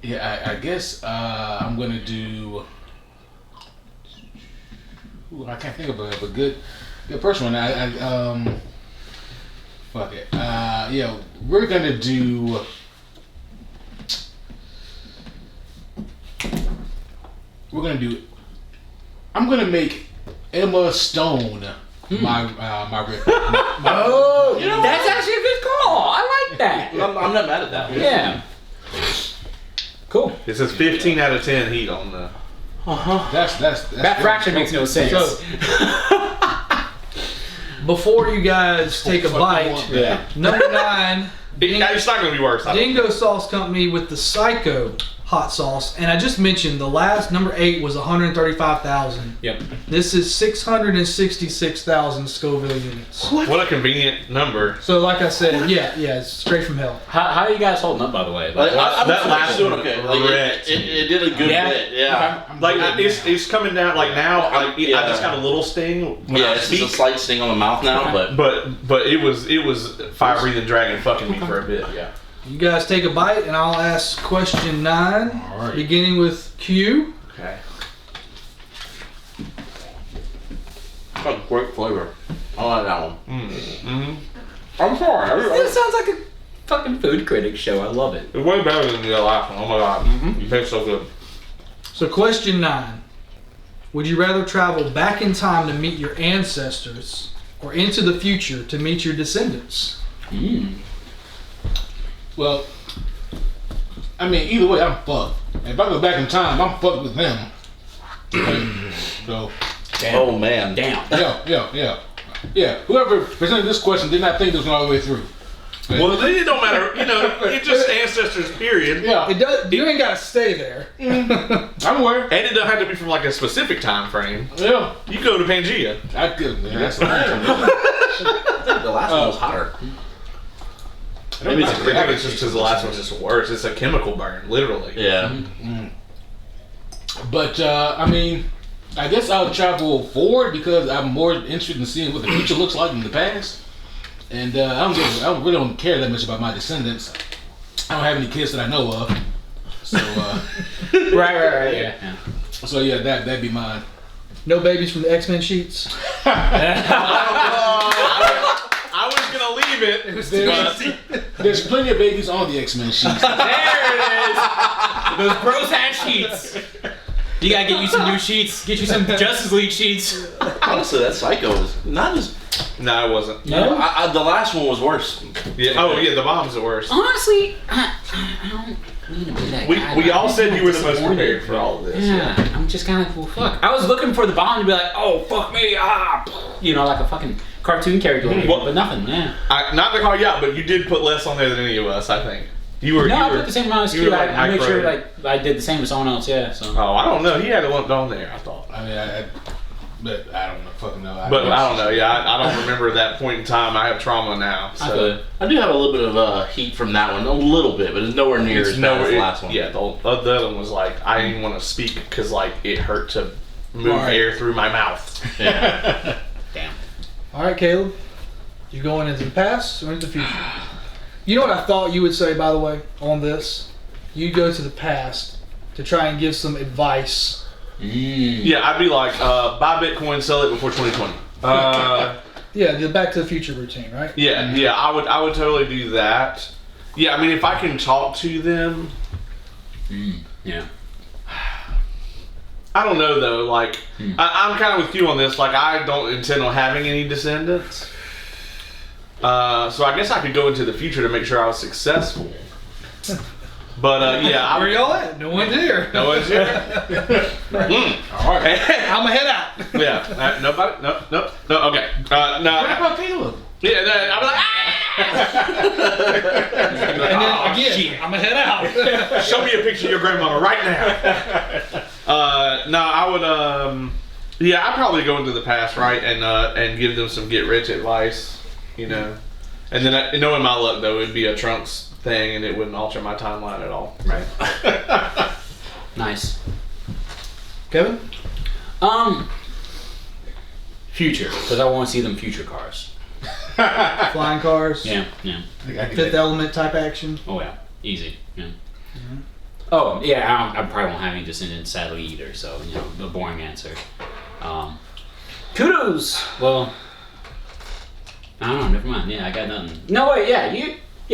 Yeah, I guess I'm gonna do. Ooh, I can't think of a good person. Fuck it. Yeah, we're gonna do. I'm gonna make Emma Stone my Ripley. Oh, that's actually a good call. I like that. I'm not mad at that. Yeah. Cool. It says 15 out of 10 heat on the. That's That fraction makes no sense. So, before you guys take a bite, yeah. number 9, It's not going to be worse. Dingo Sauce Company with the Psycho hot sauce, and I just mentioned the last number 8 was 135,000. Yep. This is 666,000 Scoville units. What a convenient number. So, like I said, yeah, it's straight from hell. How are you guys holding up, by the way? Like, I'm that last doing one okay. was Like, wrecked. it did a good bit. Yeah. Okay. Like it's coming down. Like now, I just got a little sting. When I It's just a speak, slight sting on the mouth now, but but it was fire breathing dragon fucking me for a bit. Yeah. You guys take a bite, and I'll ask question 9, All right. beginning with Q. Okay. oh, great flavor. I like that one. Mm-hmm. I'm sorry. This sounds like a fucking food critic show. I love it. It's way better than the last one. Oh my god, you taste so good. So, question 9. Would you rather travel back in time to meet your ancestors or into the future to meet your descendants? Well, I mean, either way, I'm fucked. If I go back in time, I'm fucked with them. So, Damn. Oh man. Damn. yeah. Whoever presented this question did not think this was all the way through. Well, then it don't matter. You know, it's just ancestors. Period. Yeah, It does. You ain't gotta stay there. I'm aware. And it doesn't have to be from like a specific time frame. Yeah, You go to Pangea. I could. Man, that's a long time. I think the last one was hotter. Maybe it's just because the last one's just worse. It's a chemical burn, literally. Yeah. But I mean, I guess I'll travel forward because I'm more interested in seeing what the future looks like in the past. And I really don't care that much about my descendants. I don't have any kids that I know of. So Right. Yeah. so yeah, that'd be mine. No babies from the X-Men sheets. I was gonna leave it. There's plenty of babies on the X-Men sheets. There it is. Those bros had sheets. You gotta get you some new sheets. Get you some Justice League sheets. Honestly, that Psycho is not as. No, it wasn't. No? The last one was worse. Yeah. Oh yeah, the bomb's the worst. Honestly, I don't mean to be that guy. We all I'm said you were the most disappointed. prepared for all of this. Yeah, I'm just kind of like, well, fuck. I was looking for the bomb to be like, oh, fuck me, you know, like a fucking cartoon character, but nothing. Yeah. Not to call you out, but you did put less on there than any of us. I think you were. No, you I were, put the same amount as you Q. were like I made sure high like I did the same as someone else. Yeah. So. Oh, I don't know. He had it lumped on there. I thought. I mean, but I don't know, fucking know. But I don't know. Yeah, I don't remember that point in time. I have trauma now. I feel So it. I do have a little bit of heat from that one, a little bit, but it's nowhere near as bad as the last one. Yeah, the other one was like I didn't want to speak because like it hurt to move Right. air through my mouth. Yeah. Damn. All right, Caleb. You going into the past or into the future? You know what I thought you would say, by the way, on this? You go to the past to try and give some advice. Yeah, I'd be like, buy Bitcoin, sell it before 2020. Yeah, the Back to the Future routine, right? Yeah, I would totally do that. Yeah, I mean, if I can talk to them, Yeah. I don't know though. Like, I'm kind of with you on this. Like, I don't intend on having any descendants. So I guess I could go into the future to make sure I was successful. But yeah, Where y'all at? No one's here. No one's here. All right. I'ma head out. Yeah, nobody. No. Okay. What No. about Caleb? Yeah, I'm like, And then again, I'ma head out. show me a picture of your grandmama right now. No, I would. Yeah, I'd probably go into the past, right, and give them some get rich advice, you know. And then, knowing my luck though, it'd be a Trunks thing, and it wouldn't alter my timeline at all. Right. Nice. Kevin? Future, because I want to see them future cars. Flying cars. Yeah. Fifth Element type action. Oh yeah, easy. Yeah. Oh yeah, I probably won't have any descendants sadly either. So you know, the boring answer. Kudos. Well, I don't know. Never mind. Yeah, I got nothing. No wait. Yeah,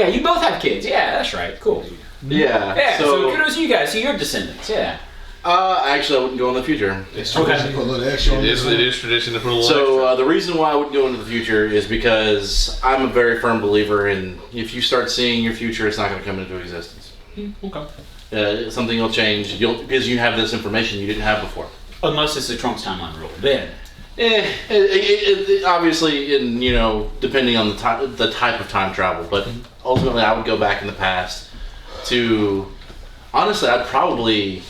you both have kids. Yeah, that's right. Cool. Yeah. Yeah. So kudos to you guys. See your descendants. Yeah. Actually, I wouldn't go in the future. It's tradition to put a little extra on It is this. tradition to put a little So the reason why I wouldn't go into the future is because I'm a very firm believer in if you start seeing your future, it's not going to come into existence. Okay. Something will change because you have this information you didn't have before. Unless it's the Trump's timeline rule. Then. Obviously, depending on the type of time travel, but ultimately, I would go back in the past to. Honestly, I'd probably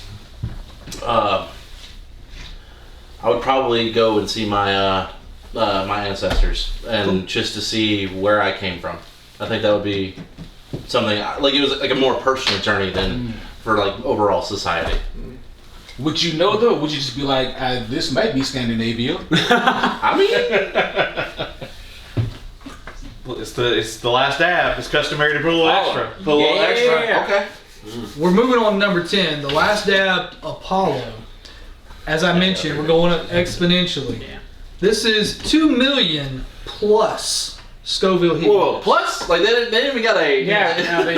go and see my my ancestors and just to see where I came from. I think that would be something like it was like a more personal journey than for like overall society. Would you know though? Would you just be like, this might be Scandinavia? I mean, It's the last dab. It's customary to put a little extra. put a little extra. Okay. We're moving on to number 10, the last dab, Apollo. As I mentioned, we're going up exponentially. Yeah. This is 2 million plus Scoville heat. Whoa! Plus, like they didn't even got a. Yeah, they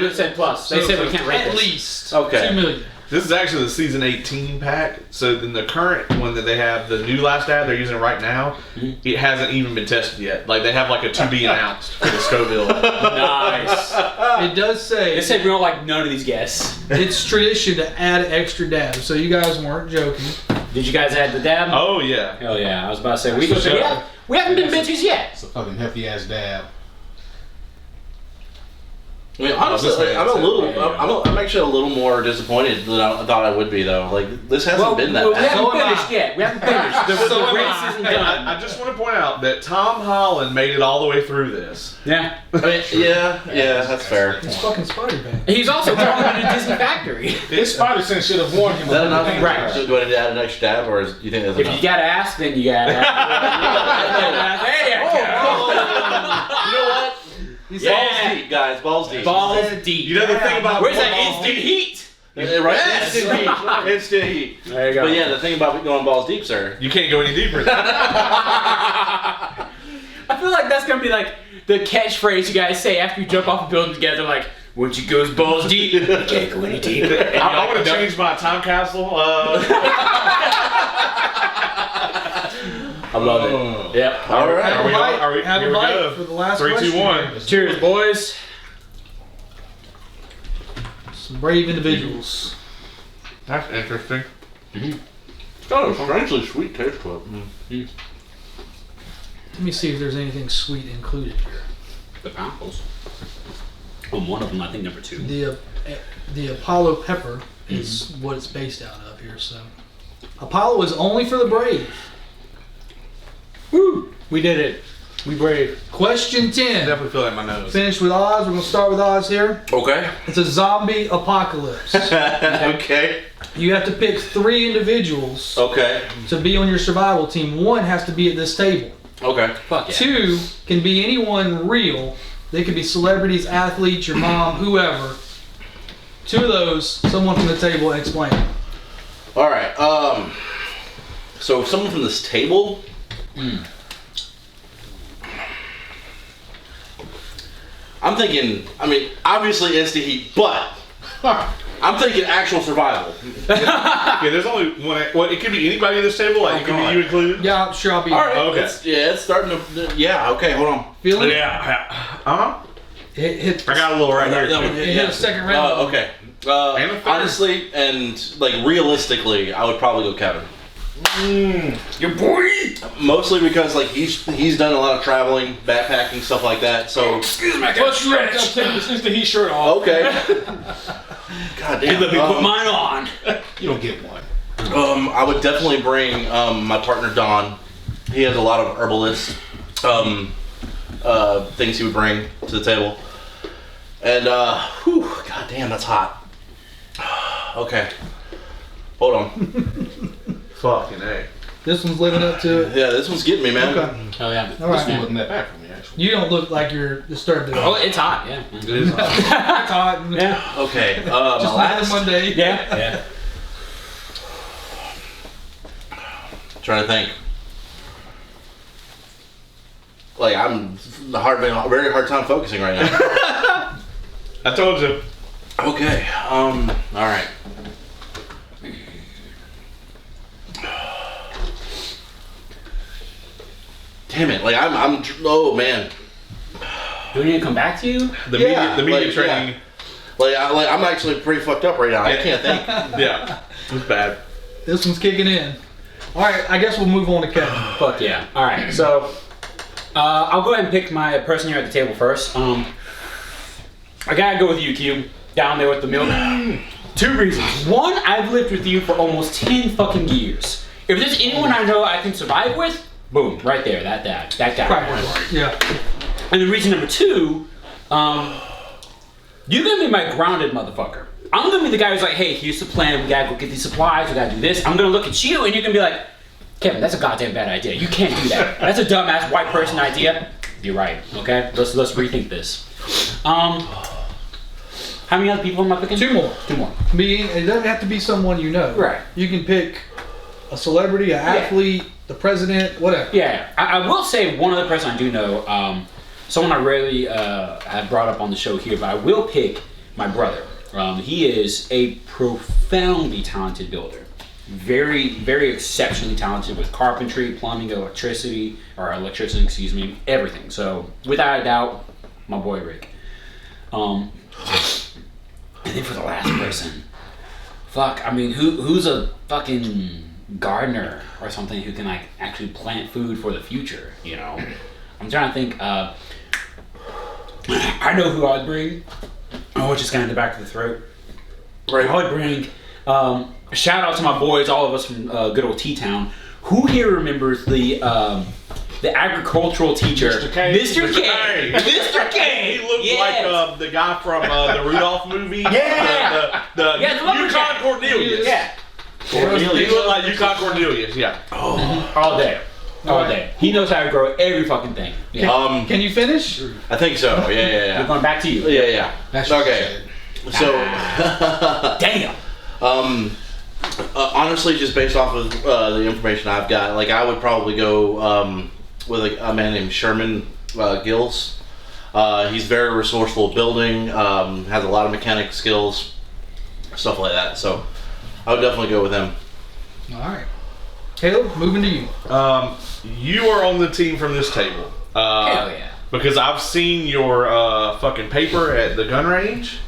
just said plus. They said we can't rate At this. least Okay. 2 million. This is actually the season 18 pack. So then the current one that they have, the new last dab they're using right now, it hasn't even been tested yet. Like they have like a to be announced for the Scoville. Nice. It does say They said we don't like none of these guests. it's tradition to add extra dabs, so you guys weren't joking. Did you guys add the dab? Oh yeah. Hell yeah. I was about to say, we Sure. we haven't been bitches yet. It's a fucking hefty ass dab. I mean, honestly, this like, man I'm a said- little. Yeah. I'm actually a little more disappointed than I thought I would be, though. Like this hasn't been that we bad. haven't So am I. finished yet. We haven't finished. The So am race I. isn't Hey, done. I just want to point out that Tom Holland made it all the way through this. Yeah. I mean, yeah, that's fair. It's fucking Spider-Man. He's also talking to the Disney factory. His spider sense should have warned him. Is that enough? Right. So do I need to add an extra dab, or do you think that's If enough? you gotta ask, then you gotta ask. There you go. You know what? Yeah. Balls deep, guys. Balls deep. Balls deep. You know the thing about Where's that instant heat? Right? Yes. Instant heat. Instant heat. There you go. But yeah, the thing about going balls deep, sir. you can't go any deeper. I feel like that's gonna be like the catchphrase you guys say after you jump off a building together, like, once you goes balls deep, you can't go any deeper. I want to change my time capsule. I love it. Yep. All right. Are we Have a on? bite. Are we? Have a Here we bite go. for the last 3, 2, question. 1. Cheers, boys. Some brave individuals. That's interesting. It's got a strangely sweet taste to it. Let me see if there's anything sweet included here. The apples. Well, one of them, I think number 2. The Apollo pepper is what it's based out of here. So Apollo is only for the brave. Woo! We did it. We brave. Question 10. Definitely feel that in my nose. Finished with Oz. We're gonna start with Oz here. Okay. It's a zombie apocalypse. Okay. You have to pick 3 individuals Okay. to be on your survival team. 1 has to be at this table. Okay. Fuck yeah. 2 can be anyone real. They could be celebrities, athletes, your mom, whoever. 2 of those, someone from the table, explain. All right. So someone from this table. I'm thinking. I mean, obviously instant heat, but I'm thinking actual survival. Yeah, there's only one. What? It could be anybody at this table. Like it could be you included. Yeah, I'm sure I'll be. All right. Okay. It's starting to. Yeah. Okay. Hold on. Feeling it? Yeah. Uh huh. Hit I got a little right here. That one- too. hit a second round. Okay. And a third. Honestly, and like realistically, I would probably go Kevin. Your boy! Mostly because like he's done a lot of traveling, backpacking, stuff like that. So Excuse me, I Plus, you have to take this instant heat shirt off. okay. God damn. Let me put mine on. You don't get one. I would definitely bring my partner Don. He has a lot of herbalist things he would bring to the table. And whew, god damn, that's hot. Okay. Hold on. Fucking A. This one's living up to it. Yeah, this one's getting me, man. Okay. Oh yeah. All This right. one wasn't that bad for me, actually. You don't look like you're disturbed at Oh, all. it's hot. Yeah. It is. It's hot. Yeah. Okay. My Just another last. Monday. Yeah. Yeah. Trying to think. Like I'm having a very hard time focusing right now. I told you. Okay. All right. damn it, like oh man, Do we need to come back to you? The Yeah, media like, training. I'm actually pretty fucked up right now. I can't think. Yeah, it was bad. This one's kicking in. All right, I guess we'll move on to Kevin. Fuck yeah. All right, so I'll go ahead and pick my person here at the table first. I gotta go with you, Q. Down there with the milk. 2 reasons. 1, I've lived with you for almost 10 fucking years. If there's anyone I know I can survive with, boom, right there, that guy. Right. Yeah. And then reason number 2, you're gonna be my grounded motherfucker. I'm gonna be the guy who's like, hey, here's the plan, we gotta go get these supplies, we gotta do this. I'm gonna look at you and you're gonna be like, Kevin, that's a goddamn bad idea. You can't do that. That's a dumbass white person idea. You're right, okay? Let's rethink this. How many other people am I picking? 2 more. 2 more. It doesn't have to be someone you know. Right. You can pick a celebrity, an athlete, the president, whatever. Yeah, I will say one other person I do know, someone I rarely have brought up on the show here, but I will pick my brother. He is a profoundly talented builder. Very, very exceptionally talented with carpentry, plumbing, electricity, excuse me, everything. So, without a doubt, my boy Rick. And then for the last person, fuck, I mean, who's a fucking gardener or something who can like actually plant food for the future, you know? I'm trying to think, I know who I'd bring. Oh, it's just kind of the back of the throat. Right. I would bring, shout out to my boys, all of us from good old T-Town. Who here remembers the agricultural teacher? Mr. K. Mr. K. Mr. K. He looked like the guy from the Rudolph movie. Yeah. The Yeah, the lumberjack. Yukon Cornelius. Yeah. He looked like Yukon Cornelius. Yeah. All day. All day. He knows how to grow every fucking thing. Yeah. Can you finish? I think so. Yeah. We're going back to you. Yeah. That's what Okay. she So, Damn. honestly, just based off of the information I've got, like I would probably go with a man named Sherman Gills. He's very resourceful at building, has a lot of mechanic skills, stuff like that. So I would definitely go with him. All right. Caleb, moving to you. You are on the team from this table. Hell yeah. Because I've seen your fucking paper at the gun range.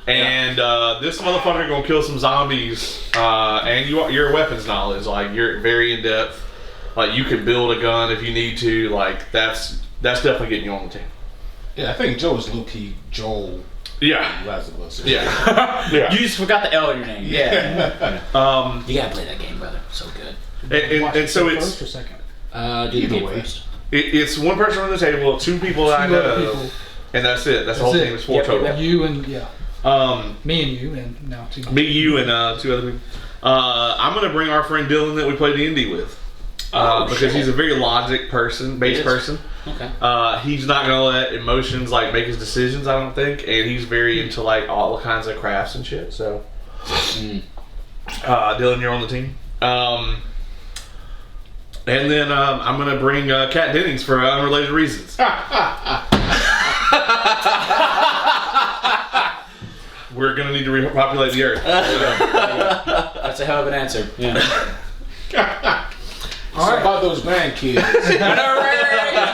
And this motherfucker gonna kill some zombies. And your weapons knowledge, like you're very in depth. Like you could build a gun if you need to. Like that's definitely getting you on the team. Yeah, I think Joe is low-key Joel. Yeah. Last of Us. Yeah. Yeah. You just forgot the L in your name. Yeah. You gotta play that game, brother. So good. And so it's first or second. Do the Either game way. first. it's one person on the table, 2 people that I Two other know, people. and that's it. That's the whole That's it. team. It's 4 Yep, total. yep. You and me and you and now 2. Me, you, and 2 other people. I'm gonna bring our friend Dylan that we played D&D with. Because he's a very logic person, based person. Okay. He's not gonna let emotions like make his decisions, I don't think, and he's very into like all kinds of crafts and shit. So, Dylan, you're on the team. And then I'm gonna bring Kat Dennings for unrelated reasons. We're gonna need to repopulate the earth. That's a hell of an answer. Yeah. All right. About those grandkids.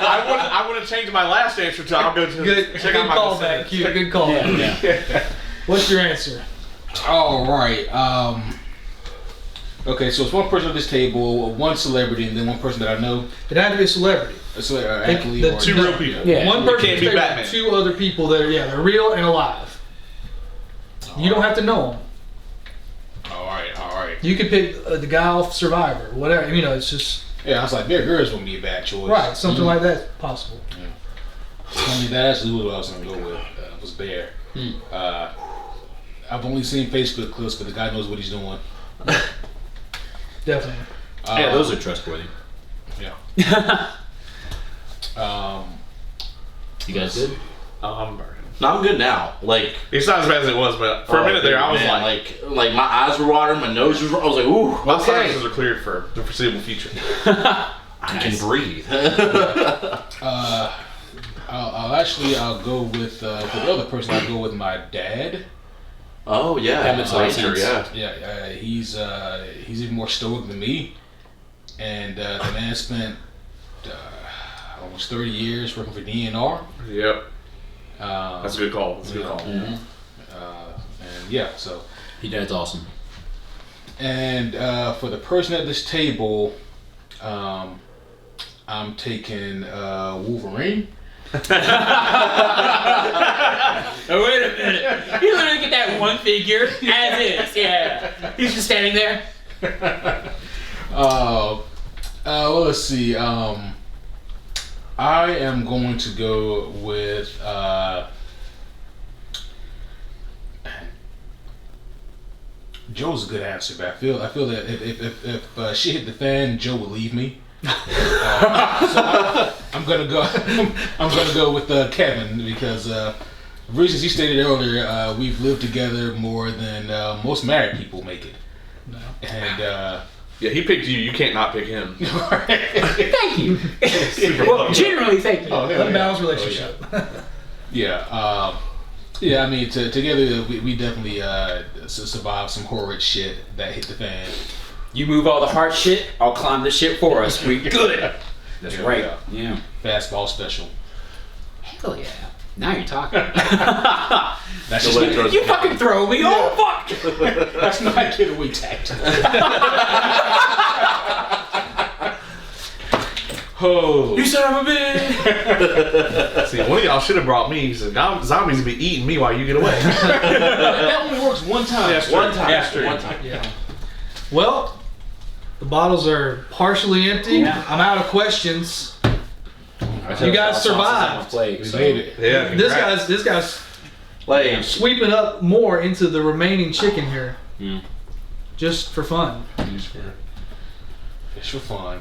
I want to change my last answer to I'll go to Good check out my call back. descendants. Good call. Yeah. What's your answer? All right. Okay, so it's one person at this table, one celebrity, and then one person that I know. It had to be a celebrity. So, Pick athlete the or 2 real people. Yeah. One It person can't be stayed with Batman. 2 other people that are they're real and alive. You don't have to know them. All right. You could pick the guy off Survivor, whatever. You know, it's just Yeah, I was like, Bear Grylls wouldn't be a bad choice. right. Something like that's possible. Only that's who I was going to go with. Was Bear. I've only seen Facebook clips, but the guy knows what he's doing. Definitely. Yeah, those are trustworthy. Yeah. You guys good? I'm burning. No, I'm good now. Like It's not as bad as it was, but for a minute there, I was man, like my eyes were watering, my nose was. I was like, ooh, my okay. sinuses are cleared for the foreseeable future. I can breathe. I'll go with for the other person. I'll go with my dad. Oh yeah, That makes a lot of Ranger, sense. yeah. Yeah, he's even more stoic than me. and the man spent almost 30 years working for DNR. Yep. That's a good call. That's a good call. Mhm. And yeah, so. That's awesome. And for the person at this table, I'm taking Wolverine. Oh, wait a minute. You literally get that one figure as is. Yeah. He's just standing there. Well, let's see. I am going to go with Joe's a good answer, but I feel that if shit hit the fan, Joe would leave me. So I'm gonna go. I'm gonna go with Kevin because reasons he stated earlier, we've lived together more than most married people make it. No. And Yeah, he picked you. You can't not pick him. Thank you. Well, generally, thank you. Oh, hell Unbalanced yeah. relationship. Yeah. Yeah, I mean, together we definitely survived some horrid shit that hit the fan. You move all the hard shit, I'll climb the shit for us. We good. That's Yeah, right. yeah. Yeah. Fastball special. Hell yeah. Now you're talking. That's Nobody just throws You a fucking throw me. Oh fuck. that's not getaway tactic. Oh. You son of a bitch. See, one of y'all should have brought me. He said, "Zombies will be eating me while you get away." That only works one time. One time. That's true. One time. Yeah. Well, the bottles are partially empty. Yeah. I'm out of questions. You guys survived. We made it. Yeah. This guy's Like, sweeping up more into the remaining chicken here. Yeah. Just for fun. It's for fun.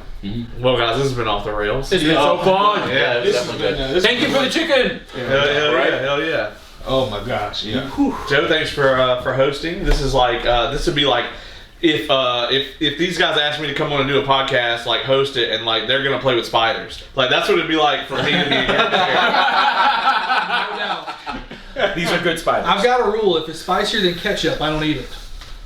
Well, guys, this has been off the rails. It's been so fun. yeah, it's This has definitely been, good. this Thank has you for been- the chicken. Hell Right? yeah! Hell yeah! Oh my gosh, yeah. Joe, thanks for hosting. This is like this would be like if these guys asked me to come on and do a podcast, like host it, and like they're gonna play with spiders. Like that's what it'd be like for me to be. Now, These are good spiders. I've got a rule. If it's spicier than ketchup, I don't eat it.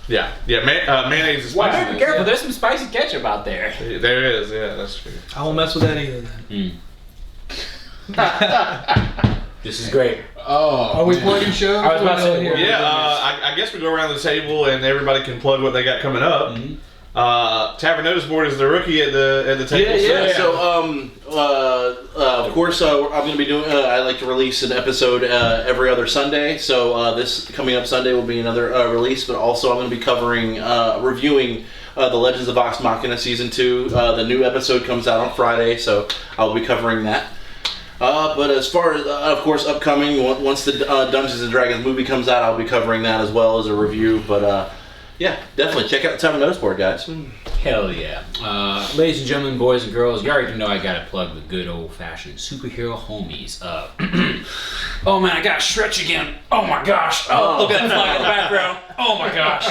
Yeah, mayonnaise is Wow. spicy. Be careful. There's some spicy ketchup out there. There is, yeah, that's true. I won't mess with that either then. This is great. Oh. Are we man. plugging shows? I was about to say, Here. Yeah, I guess we go around the table and everybody can plug what they got coming up. Tavern Notice Board is the rookie at the table. Yeah. So, of course, I'm going to be doing. I like to release an episode every other Sunday. So this coming up Sunday will be another release. But also, I'm going to be covering, reviewing the Legends of Vox Machina season 2. The new episode comes out on Friday, so I'll be covering that. But as far as, of course, upcoming, once the Dungeons and Dragons movie comes out, I'll be covering that as well as a review. But yeah, definitely check out the Tavern Notice Board, guys. Hell yeah. Ladies and gentlemen, boys and girls, you already know I gotta plug the good old-fashioned superhero homies. Oh man, I gotta stretch again. Oh my gosh. Oh, look at that flag in the background. Oh my gosh.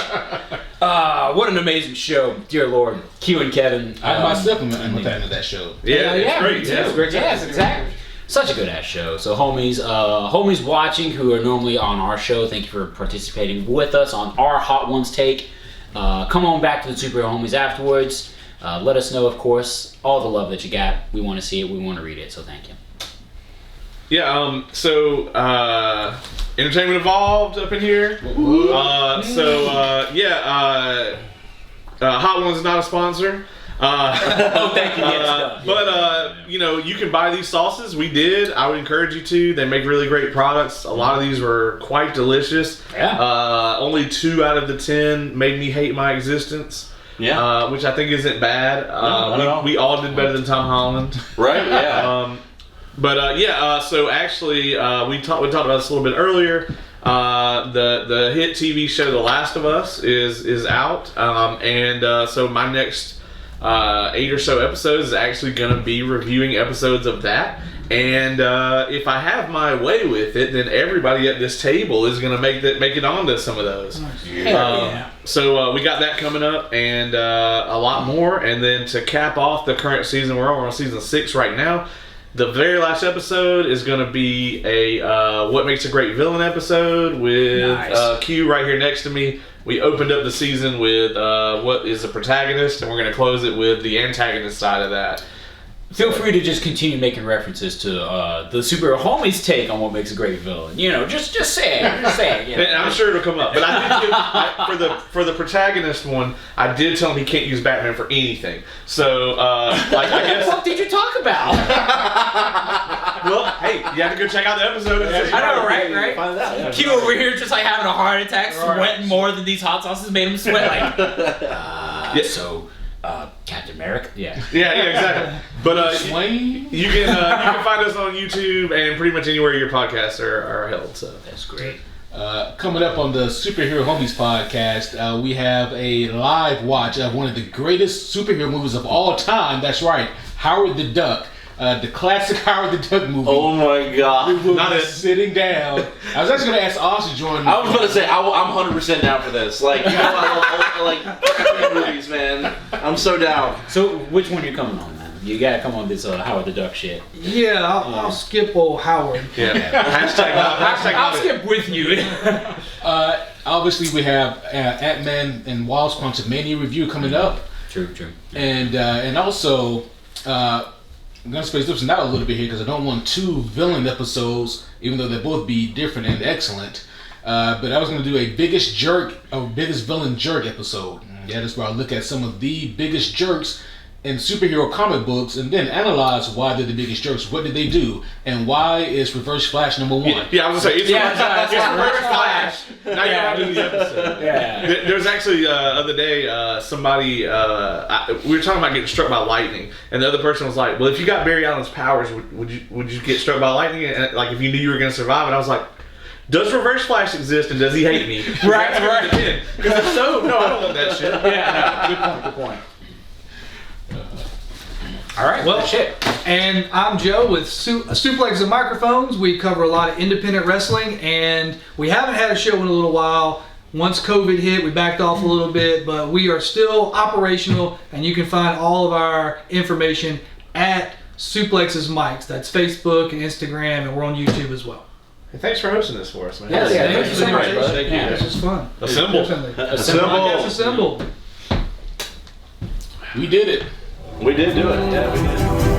What an amazing show. Dear Lord. Q and Kevin. I myself am a fan of that show. Yeah, it's great. me too. Yeah, it's great. Yes, exactly. Such a good ass show. So homies watching who are normally on our show, thank you for participating with us on our Hot Ones take. Come on back to the Superhero Homies afterwards. Let us know, of course, all the love that you got. We want to see it. We want to read it. So thank you. Yeah, Entertainment Evolved up in here. Hot Ones is not a sponsor. Oh, thank you. But you can buy these sauces. We did. I would encourage you to. They make really great products. A lot of these were quite delicious. Yeah. Only 2 out of the 10 made me hate my existence. Yeah. Which I think isn't bad. not at all. We all did better than Tom Holland. Right? Yeah. So actually, we talked about this a little bit earlier. The hit TV show The Last of Us is out, so my next 8 or so episodes is actually going to be reviewing episodes of that. And if I have my way with it, then everybody at this table is going to make it onto some of those. So we got that coming up, and a lot more. And then to cap off the current season, we're on season 6 right now. The very last episode is going to be a What Makes a Great Villain episode with Nice. Q right here next to me. We opened up the season with what is the protagonist, and we're going to close it with the antagonist side of that. Feel free to just continue making references to the superhero homies' take on what makes a great villain. You know, just say it. Just say it. You know. And I'm sure it'll come up. But I did give, for the protagonist one, I did tell him he can't use Batman for anything. So, like, I What the guess. fuck did you talk about? Well, hey, you have to go check out the episode. I know, right? Find out. Yeah. Q over here just like having a heart attack, sweating more than these hot sauces made him sweat. Like, so, Captain America? Yeah. Yeah, exactly. But Swain? you can find us on YouTube and pretty much anywhere your podcasts are held. So That's great. Coming up on the Superhero Homies podcast, we have a live watch of one of the greatest superhero movies of all time. That's right, Howard the Duck. The classic Howard the Duck movie. Oh my god. We will Not be it. sitting down. I was actually going to ask Oz to join me. I was gonna say I'm 100% down for this. Like, you know, I like cartoon movies, man. I'm so down. So, which one you coming on, man? You gotta come on this Howard the Duck shit. Yeah, I'll skip old Howard. yeah, hashtag I'll not it. skip with you. Obviously, we have Ant-Man and Wasp Quantumania review coming up. True. And also, I'm going to space this out a little bit here because I don't want two villain episodes, even though they both be different and excellent. But I was going to do a biggest villain jerk episode. Yeah, that's where I look at some of the biggest jerks in superhero comic books and then analyze why they're the biggest jerks. What did they do? And why is Reverse Flash number one? Yeah, I was gonna say it's Yeah, it's Reverse Flash. Now you have to do the episode. Yeah. There's actually other day somebody we were talking about getting struck by lightning, and the other person was like, "Well, if you got Barry Allen's powers, would you get struck by lightning? And like if you knew you were going to survive?" And I was like, "Does Reverse Flash exist, and does he hate me?" Right. Because if so, no, I don't want that shit. Yeah, no, good point. All right, Well, shit. And I'm Joe with Suplex and Microphones. We cover a lot of independent wrestling, and we haven't had a show in a little while. Once COVID hit, we backed off a little bit, but we are still operational, and you can find all of our information at Suplex's Mics. That's Facebook and Instagram, and we're on YouTube as well. Hey, thanks for hosting this for us, man. Yeah, thank you so much, brother. Thank you. Yeah, this is fun. Assemble. Definitely. Assemble. Assemble. We did it. We did do it. Yeah, we did.